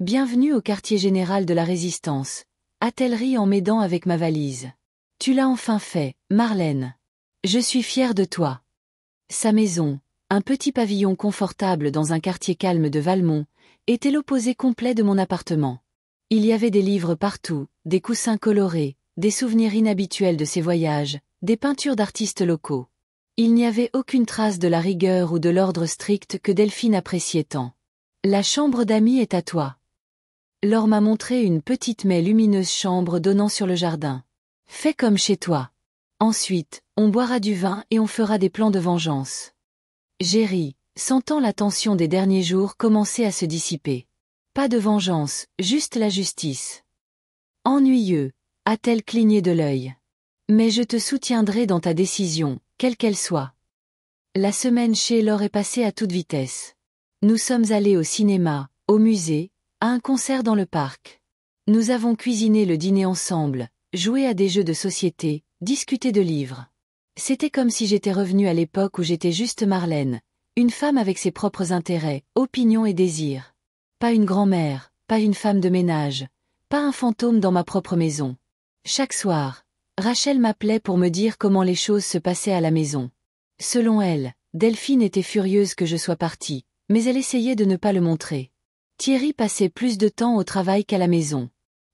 « Bienvenue au quartier général de la Résistance », a-t-elle ri en m'aidant avec ma valise. « Tu l'as enfin fait, Marlène. Je suis fière de toi. » Sa maison, un petit pavillon confortable dans un quartier calme de Valmont, était l'opposé complet de mon appartement. Il y avait des livres partout, des coussins colorés, des souvenirs inhabituels de ses voyages, des peintures d'artistes locaux. Il n'y avait aucune trace de la rigueur ou de l'ordre strict que Delphine appréciait tant. « La chambre d'amis est à toi. » Laure m'a montré une petite mais lumineuse chambre donnant sur le jardin. « Fais comme chez toi. Ensuite, on boira du vin et on fera des plans de vengeance. » J'ai ri, sentant la tension des derniers jours commencer à se dissiper. Pas de vengeance, juste la justice. Ennuyeux, a-t-elle cligné de l'œil. Mais je te soutiendrai dans ta décision, quelle qu'elle soit. La semaine chez Laure est passée à toute vitesse. Nous sommes allés au cinéma, au musée, à un concert dans le parc. Nous avons cuisiné le dîner ensemble, joué à des jeux de société, discuté de livres. C'était comme si j'étais revenue à l'époque où j'étais juste Marlène, une femme avec ses propres intérêts, opinions et désirs. Pas une grand-mère, pas une femme de ménage, pas un fantôme dans ma propre maison. Chaque soir, Rachel m'appelait pour me dire comment les choses se passaient à la maison. Selon elle, Delphine était furieuse que je sois partie, mais elle essayait de ne pas le montrer. Thierry passait plus de temps au travail qu'à la maison.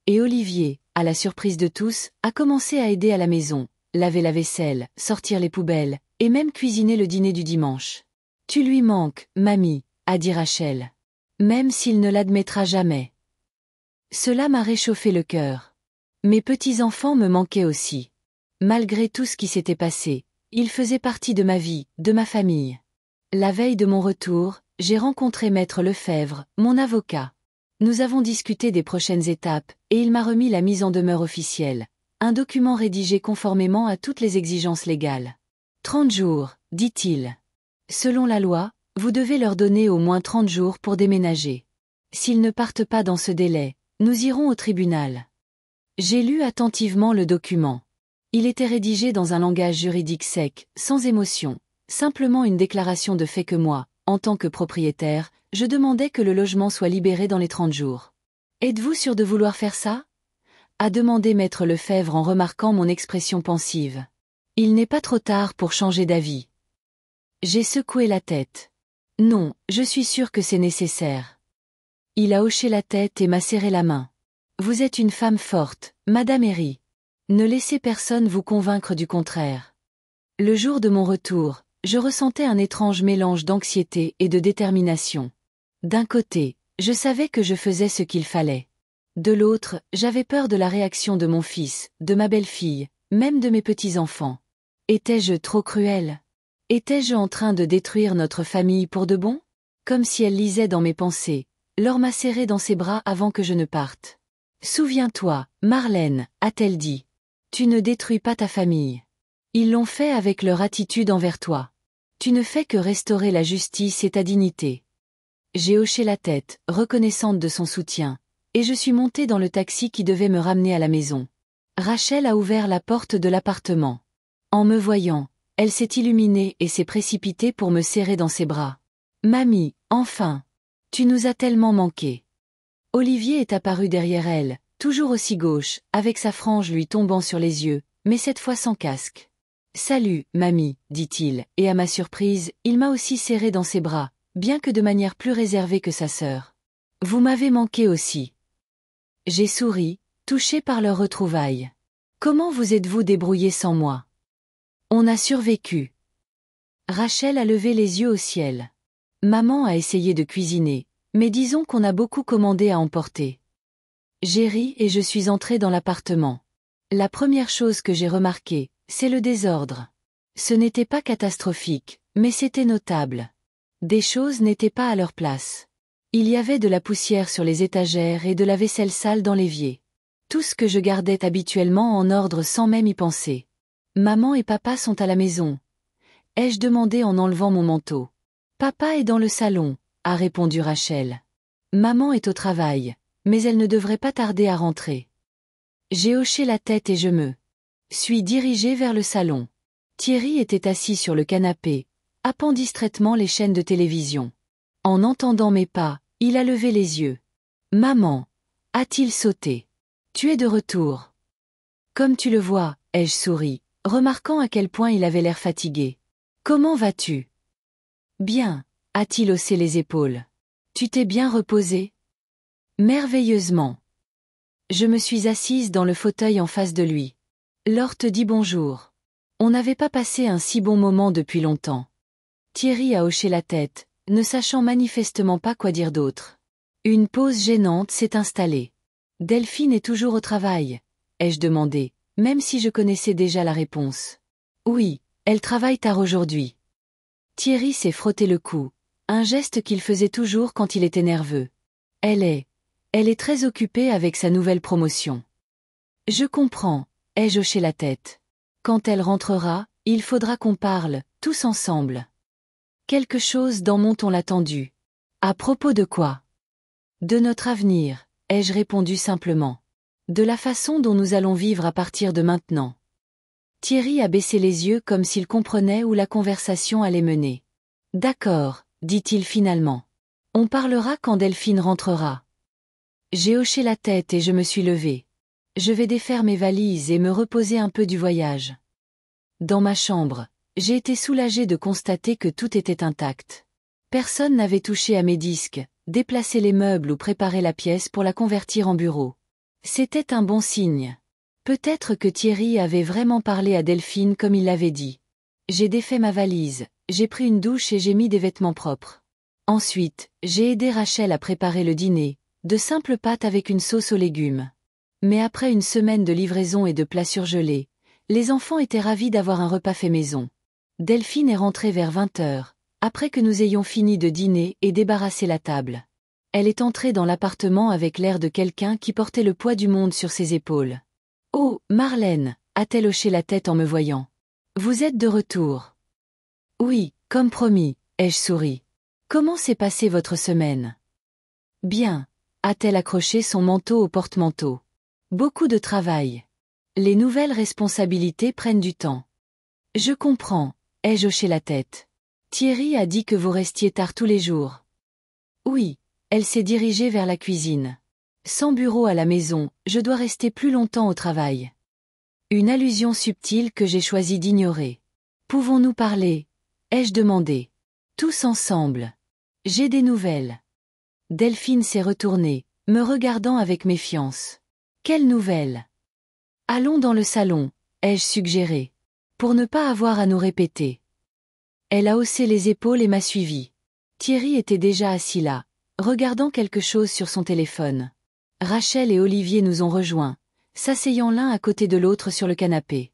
Et Olivier, à la surprise de tous, a commencé à aider à la maison, laver la vaisselle, sortir les poubelles, et même cuisiner le dîner du dimanche. « Tu lui manques, mamie », a dit Rachel. Même s'il ne l'admettra jamais. Cela m'a réchauffé le cœur. Mes petits-enfants me manquaient aussi. Malgré tout ce qui s'était passé, ils faisaient partie de ma vie, de ma famille. La veille de mon retour, j'ai rencontré Maître Lefebvre, mon avocat. Nous avons discuté des prochaines étapes, et il m'a remis la mise en demeure officielle. un document rédigé conformément à toutes les exigences légales. 30 jours, dit-il. Selon la loi, vous devez leur donner au moins 30 jours pour déménager. S'ils ne partent pas dans ce délai, nous irons au tribunal. J'ai lu attentivement le document. Il était rédigé dans un langage juridique sec, sans émotion, simplement une déclaration de fait que moi, en tant que propriétaire, je demandais que le logement soit libéré dans les 30 jours. Êtes-vous sûr de vouloir faire ça ? A demandé maître Lefebvre en remarquant mon expression pensive. Il n'est pas trop tard pour changer d'avis. J'ai secoué la tête. Non, je suis sûr que c'est nécessaire. Il a hoché la tête et m'a serré la main. Vous êtes une femme forte, Madame Herry. Ne laissez personne vous convaincre du contraire. Le jour de mon retour, je ressentais un étrange mélange d'anxiété et de détermination. D'un côté, je savais que je faisais ce qu'il fallait. De l'autre, j'avais peur de la réaction de mon fils, de ma belle-fille, même de mes petits-enfants. Étais-je trop cruelle ? Étais-je en train de détruire notre famille pour de bon ? Comme si elle lisait dans mes pensées, Laure m'a serré dans ses bras avant que je ne parte. Souviens-toi, Marlène, a-t-elle dit. Tu ne détruis pas ta famille. Ils l'ont fait avec leur attitude envers toi. Tu ne fais que restaurer la justice et ta dignité. J'ai hoché la tête, reconnaissante de son soutien, et je suis montée dans le taxi qui devait me ramener à la maison. Rachel a ouvert la porte de l'appartement. En me voyant, elle s'est illuminée et s'est précipitée pour me serrer dans ses bras. Mamie, enfin! Tu nous as tellement manqué. Olivier est apparu derrière elle, toujours aussi gauche, avec sa frange lui tombant sur les yeux, mais cette fois sans casque. Salut, mamie, dit-il, et à ma surprise, il m'a aussi serré dans ses bras, bien que de manière plus réservée que sa sœur. Vous m'avez manqué aussi. J'ai souri, touché par leur retrouvaille. Comment vous êtes-vous débrouillé sans moi? On a survécu. Rachel a levé les yeux au ciel. Maman a essayé de cuisiner, mais disons qu'on a beaucoup commandé à emporter. J'ai ri et je suis entrée dans l'appartement. La première chose que j'ai remarquée, c'est le désordre. Ce n'était pas catastrophique, mais c'était notable. Des choses n'étaient pas à leur place. Il y avait de la poussière sur les étagères et de la vaisselle sale dans l'évier. Tout ce que je gardais habituellement en ordre sans même y penser. Maman et papa sont à la maison. Ai-je demandé en enlevant mon manteau. Papa est dans le salon, a répondu Rachel. Maman est au travail, mais elle ne devrait pas tarder à rentrer. J'ai hoché la tête et je me suis dirigée vers le salon. Thierry était assis sur le canapé, happant distraitement les chaînes de télévision. En entendant mes pas, il a levé les yeux. Maman, a-t-il sauté? Tu es de retour. Comme tu le vois, ai-je souri, remarquant à quel point il avait l'air fatigué. Comment vas-tu? Bien, a-t-il haussé les épaules. Tu t'es bien reposé? Merveilleusement. Je me suis assise dans le fauteuil en face de lui. Laure te dit bonjour. On n'avait pas passé un si bon moment depuis longtemps. Thierry a hoché la tête, ne sachant manifestement pas quoi dire d'autre. Une pause gênante s'est installée. Delphine est toujours au travail, ai-je demandé, même si je connaissais déjà la réponse. Oui, elle travaille tard aujourd'hui. Thierry s'est frotté le cou, un geste qu'il faisait toujours quand il était nerveux. Elle est très occupée avec sa nouvelle promotion. Je comprends, ai-je hoché la tête. Quand elle rentrera, il faudra qu'on parle, tous ensemble. Quelque chose dans mon ton l'a tendu. À propos de quoi? De notre avenir, ai-je répondu simplement. De la façon dont nous allons vivre à partir de maintenant. Thierry a baissé les yeux comme s'il comprenait où la conversation allait mener. D'accord, dit-il finalement. On parlera quand Delphine rentrera. J'ai hoché la tête et je me suis levée. Je vais défaire mes valises et me reposer un peu du voyage. Dans ma chambre, j'ai été soulagée de constater que tout était intact. Personne n'avait touché à mes disques, déplacé les meubles ou préparé la pièce pour la convertir en bureau. C'était un bon signe. Peut-être que Thierry avait vraiment parlé à Delphine comme il l'avait dit. J'ai défait ma valise, j'ai pris une douche et j'ai mis des vêtements propres. Ensuite, j'ai aidé Rachel à préparer le dîner, de simples pâtes avec une sauce aux légumes. Mais après une semaine de livraison et de plats surgelés, les enfants étaient ravis d'avoir un repas fait maison. Delphine est rentrée vers 20h, après que nous ayons fini de dîner et débarrassé la table. Elle est entrée dans l'appartement avec l'air de quelqu'un qui portait le poids du monde sur ses épaules. Oh, Marlène, a-t-elle hoché la tête en me voyant. Vous êtes de retour. Oui, comme promis, ai-je souri. Comment s'est passée votre semaine? Bien, a-t-elle accroché son manteau au porte-manteau. Beaucoup de travail. Les nouvelles responsabilités prennent du temps. Je comprends, ai-je hoché la tête. Thierry a dit que vous restiez tard tous les jours. Oui, elle s'est dirigée vers la cuisine. Sans bureau à la maison, je dois rester plus longtemps au travail. Une allusion subtile que j'ai choisi d'ignorer. Pouvons-nous parler? Ai-je demandé. Tous ensemble. J'ai des nouvelles. Delphine s'est retournée, me regardant avec méfiance. Quelles nouvelles? Allons dans le salon, ai-je suggéré. Pour ne pas avoir à nous répéter. Elle a haussé les épaules et m'a suivi. Thierry était déjà assis là, regardant quelque chose sur son téléphone. Rachel et Olivier nous ont rejoints, s'asseyant l'un à côté de l'autre sur le canapé.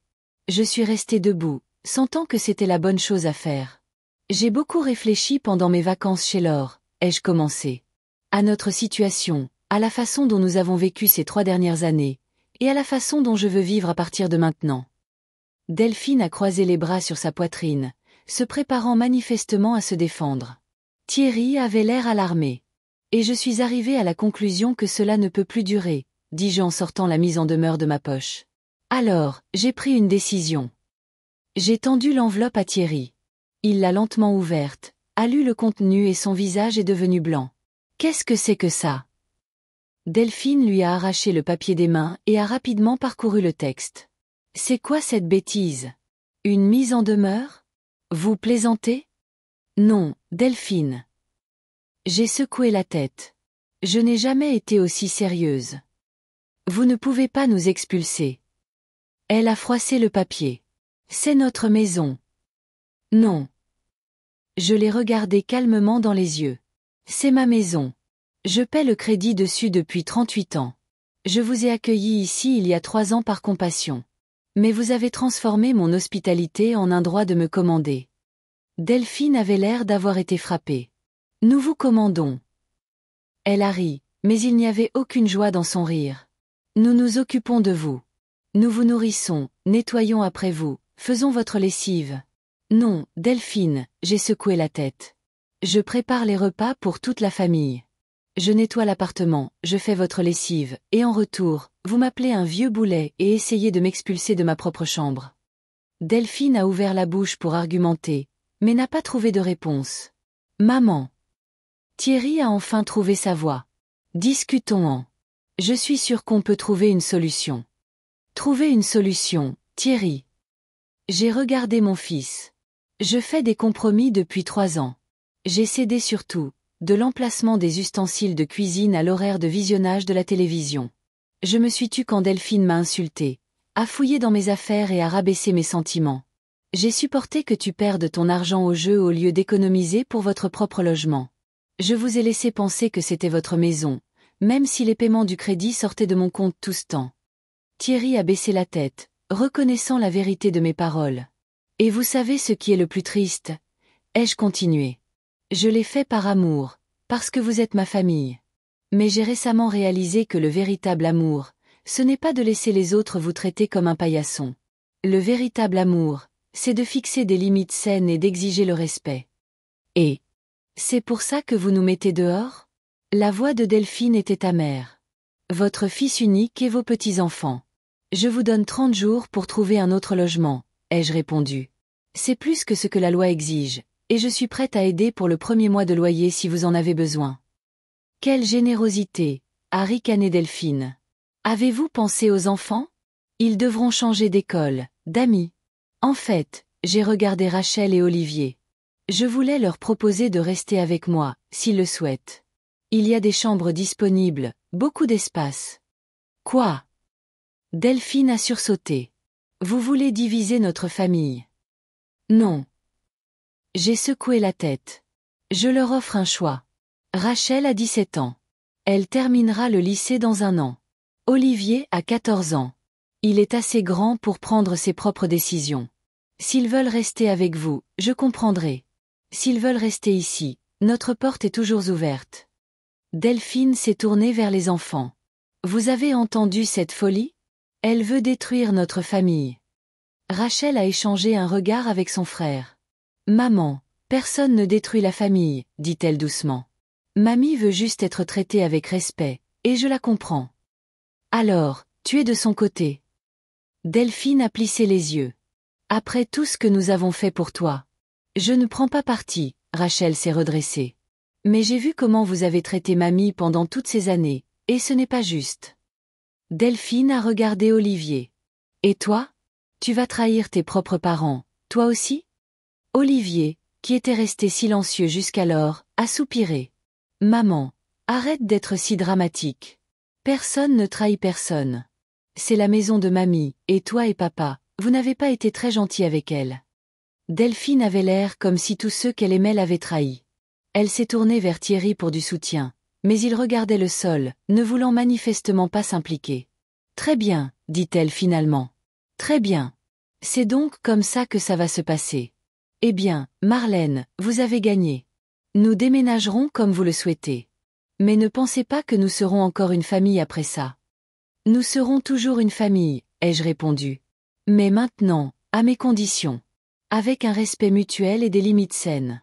Je suis restée debout, sentant que c'était la bonne chose à faire. J'ai beaucoup réfléchi pendant mes vacances chez Laure, ai-je commencé. À notre situation, à la façon dont nous avons vécu ces 3 dernières années, et à la façon dont je veux vivre à partir de maintenant. Delphine a croisé les bras sur sa poitrine, se préparant manifestement à se défendre. Thierry avait l'air alarmé. Et je suis arrivée à la conclusion que cela ne peut plus durer, dis-je en sortant la mise en demeure de ma poche. Alors, j'ai pris une décision. J'ai tendu l'enveloppe à Thierry. Il l'a lentement ouverte, a lu le contenu et son visage est devenu blanc. Qu'est-ce que c'est que ça? Delphine lui a arraché le papier des mains et a rapidement parcouru le texte. C'est quoi cette bêtise? Une mise en demeure? Vous plaisantez? Non, Delphine. J'ai secoué la tête. Je n'ai jamais été aussi sérieuse. Vous ne pouvez pas nous expulser. Elle a froissé le papier. C'est notre maison. Non. Je l'ai regardé calmement dans les yeux. C'est ma maison. Je paie le crédit dessus depuis 38 ans. Je vous ai accueilli ici il y a 3 ans par compassion. Mais vous avez transformé mon hospitalité en un droit de me commander. Delphine avait l'air d'avoir été frappée. Nous vous commandons. Elle a ri, mais il n'y avait aucune joie dans son rire. Nous nous occupons de vous. Nous vous nourrissons, nettoyons après vous, faisons votre lessive. Non, Delphine, j'ai secoué la tête. Je prépare les repas pour toute la famille. Je nettoie l'appartement, je fais votre lessive, et en retour, vous m'appelez un vieux boulet et essayez de m'expulser de ma propre chambre. Delphine a ouvert la bouche pour argumenter, mais n'a pas trouvé de réponse. Maman. Thierry a enfin trouvé sa voie. Discutons-en. Je suis sûre qu'on peut trouver une solution. Trouver une solution, Thierry. J'ai regardé mon fils. Je fais des compromis depuis 3 ans. J'ai cédé sur tout, de l'emplacement des ustensiles de cuisine à l'horaire de visionnage de la télévision. Je me suis tue quand Delphine m'a insulté, a fouillé dans mes affaires et a rabaissé mes sentiments. J'ai supporté que tu perdes ton argent au jeu au lieu d'économiser pour votre propre logement. Je vous ai laissé penser que c'était votre maison, même si les paiements du crédit sortaient de mon compte tout ce temps. Thierry a baissé la tête, reconnaissant la vérité de mes paroles. Et vous savez ce qui est le plus triste? Ai-je continué? Je l'ai fait par amour, parce que vous êtes ma famille. Mais j'ai récemment réalisé que le véritable amour, ce n'est pas de laisser les autres vous traiter comme un paillasson. Le véritable amour, c'est de fixer des limites saines et d'exiger le respect. Et c'est pour ça que vous nous mettez dehors? La voix de Delphine était amère. Votre fils unique et vos petits-enfants. Je vous donne 30 jours pour trouver un autre logement, ai-je répondu. C'est plus que ce que la loi exige, et je suis prête à aider pour le premier mois de loyer si vous en avez besoin. Quelle générosité, a ricané Delphine. Avez-vous pensé aux enfants? Ils devront changer d'école, d'amis. En fait, j'ai regardé Rachel et Olivier. Je voulais leur proposer de rester avec moi, s'ils le souhaitent. Il y a des chambres disponibles, beaucoup d'espace. Quoi? Delphine a sursauté. Vous voulez diviser notre famille? Non. J'ai secoué la tête. Je leur offre un choix. Rachel a 17 ans. Elle terminera le lycée dans 1 an. Olivier a 14 ans. Il est assez grand pour prendre ses propres décisions. S'ils veulent rester avec vous, je comprendrai. S'ils veulent rester ici, notre porte est toujours ouverte. Delphine s'est tournée vers les enfants. Vous avez entendu cette folie? Elle veut détruire notre famille. Rachel a échangé un regard avec son frère. Maman, personne ne détruit la famille, dit-elle doucement. Mamie veut juste être traitée avec respect, et je la comprends. Alors, tu es de son côté. Delphine a plissé les yeux. Après tout ce que nous avons fait pour toi. Je ne prends pas parti, Rachel s'est redressée. Mais j'ai vu comment vous avez traité mamie pendant toutes ces années, et ce n'est pas juste. Delphine a regardé Olivier. Et toi? Tu vas trahir tes propres parents, toi aussi? Olivier, qui était resté silencieux jusqu'alors, a soupiré. Maman, arrête d'être si dramatique. Personne ne trahit personne. C'est la maison de mamie, et toi et papa, vous n'avez pas été très gentils avec elle. Delphine avait l'air comme si tous ceux qu'elle aimait l'avaient trahi. Elle s'est tournée vers Thierry pour du soutien, mais il regardait le sol, ne voulant manifestement pas s'impliquer. Très bien, dit-elle finalement. Très bien. C'est donc comme ça que ça va se passer. Eh bien, Marlène, vous avez gagné. Nous déménagerons comme vous le souhaitez. Mais ne pensez pas que nous serons encore une famille après ça. Nous serons toujours une famille, ai-je répondu. Mais maintenant, à mes conditions. Avec un respect mutuel et des limites saines.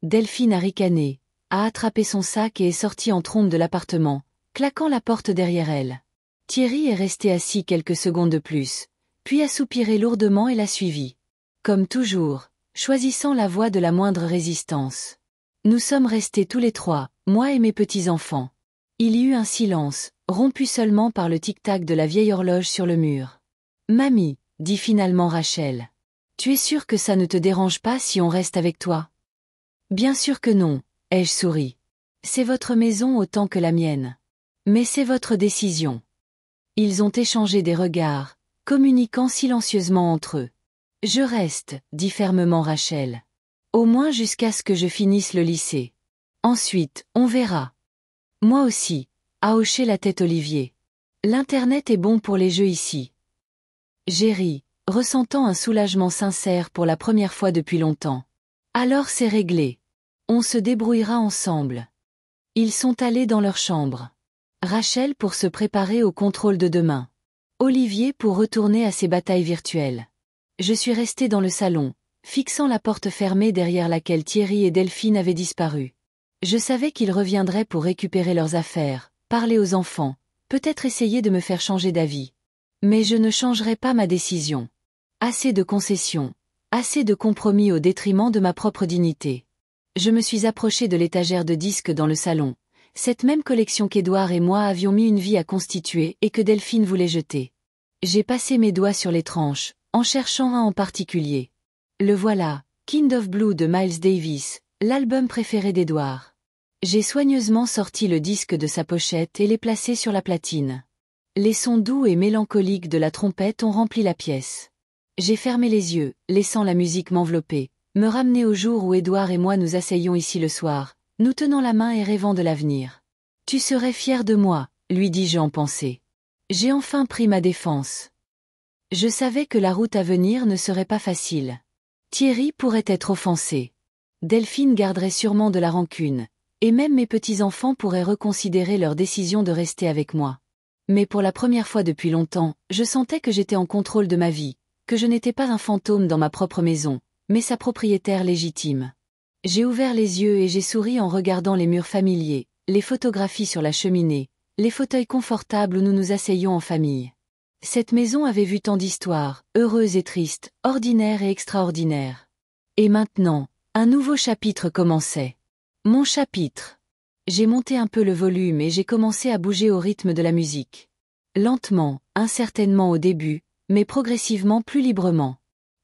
Delphine a ricané, a attrapé son sac et est sortie en trombe de l'appartement, claquant la porte derrière elle. Thierry est resté assis quelques secondes de plus, puis a soupiré lourdement et l'a suivi. Comme toujours, choisissant la voie de la moindre résistance. Nous sommes restés tous les trois, moi et mes petits-enfants. Il y eut un silence, rompu seulement par le tic-tac de la vieille horloge sur le mur. Mamie, dit finalement Rachel. Tu es sûre que ça ne te dérange pas si on reste avec toi? Bien sûr que non, ai-je souri. C'est votre maison autant que la mienne. Mais c'est votre décision. Ils ont échangé des regards, communiquant silencieusement entre eux. Je reste, dit fermement Rachel. Au moins jusqu'à ce que je finisse le lycée. Ensuite, on verra. Moi aussi, a hoché la tête Olivier. L'Internet est bon pour les jeux ici. J'ai ri, ressentant un soulagement sincère pour la première fois depuis longtemps. Alors c'est réglé. On se débrouillera ensemble. Ils sont allés dans leur chambre. Rachel pour se préparer au contrôle de demain. Olivier pour retourner à ses batailles virtuelles. Je suis restée dans le salon, fixant la porte fermée derrière laquelle Thierry et Delphine avaient disparu. Je savais qu'ils reviendraient pour récupérer leurs affaires, parler aux enfants, peut-être essayer de me faire changer d'avis. Mais je ne changerai pas ma décision. Assez de concessions, assez de compromis au détriment de ma propre dignité. Je me suis approchée de l'étagère de disques dans le salon, cette même collection qu'Édouard et moi avions mis une vie à constituer et que Delphine voulait jeter. J'ai passé mes doigts sur les tranches, en cherchant un en particulier. Le voilà, Kind of Blue de Miles Davis, l'album préféré d'Édouard. J'ai soigneusement sorti le disque de sa pochette et l'ai placé sur la platine. Les sons doux et mélancoliques de la trompette ont rempli la pièce. J'ai fermé les yeux, laissant la musique m'envelopper, me ramener au jour où Édouard et moi nous asseyions ici le soir, nous tenant la main et rêvant de l'avenir. Tu serais fier de moi, lui dis-je en pensée. J'ai enfin pris ma défense. Je savais que la route à venir ne serait pas facile. Thierry pourrait être offensé. Delphine garderait sûrement de la rancune, et même mes petits-enfants pourraient reconsidérer leur décision de rester avec moi. Mais pour la première fois depuis longtemps, je sentais que j'étais en contrôle de ma vie, que je n'étais pas un fantôme dans ma propre maison, mais sa propriétaire légitime. J'ai ouvert les yeux et j'ai souri en regardant les murs familiers, les photographies sur la cheminée, les fauteuils confortables où nous nous asseyions en famille. Cette maison avait vu tant d'histoires, heureuses et tristes, ordinaires et extraordinaires. Et maintenant, un nouveau chapitre commençait. Mon chapitre. J'ai monté un peu le volume et j'ai commencé à bouger au rythme de la musique. Lentement, incertainement au début, mais progressivement plus librement.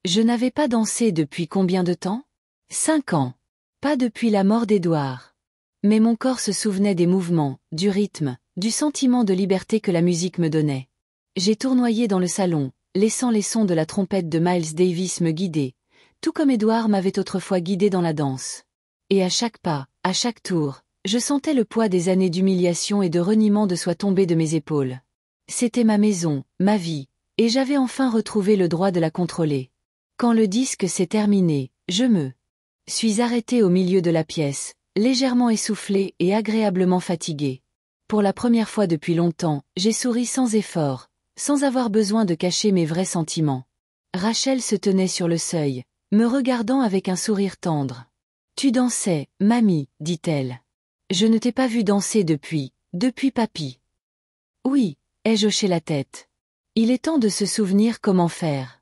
Je n'avais pas dansé depuis combien de temps? 5 ans. Pas depuis la mort d'Édouard. Mais mon corps se souvenait des mouvements, du rythme, du sentiment de liberté que la musique me donnait. J'ai tournoyé dans le salon, laissant les sons de la trompette de Miles Davis me guider, tout comme Édouard m'avait autrefois guidé dans la danse. Et à chaque pas, à chaque tour, je sentais le poids des années d'humiliation et de reniement de soi tomber de mes épaules. C'était ma maison, ma vie, et j'avais enfin retrouvé le droit de la contrôler. Quand le disque s'est terminé, je me suis arrêtée au milieu de la pièce, légèrement essoufflée et agréablement fatiguée. Pour la première fois depuis longtemps, j'ai souri sans effort, sans avoir besoin de cacher mes vrais sentiments. Rachel se tenait sur le seuil, me regardant avec un sourire tendre. Tu dansais, mamie, dit-elle. Je ne t'ai pas vu danser depuis papy. Oui, ai-je hoché la tête. Il est temps de se souvenir comment faire.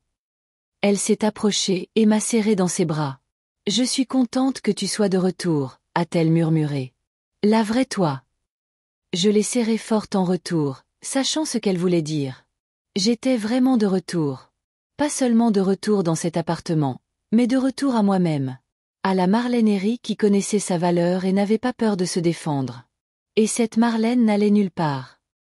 Elle s'est approchée et m'a serré dans ses bras. Je suis contente que tu sois de retour, a-t-elle murmuré. La vraie toi. Je l'ai serrée forte en retour, sachant ce qu'elle voulait dire. J'étais vraiment de retour. Pas seulement de retour dans cet appartement, mais de retour à moi-même. À la Marlène Herry qui connaissait sa valeur et n'avait pas peur de se défendre. Et cette Marlène n'allait nulle part.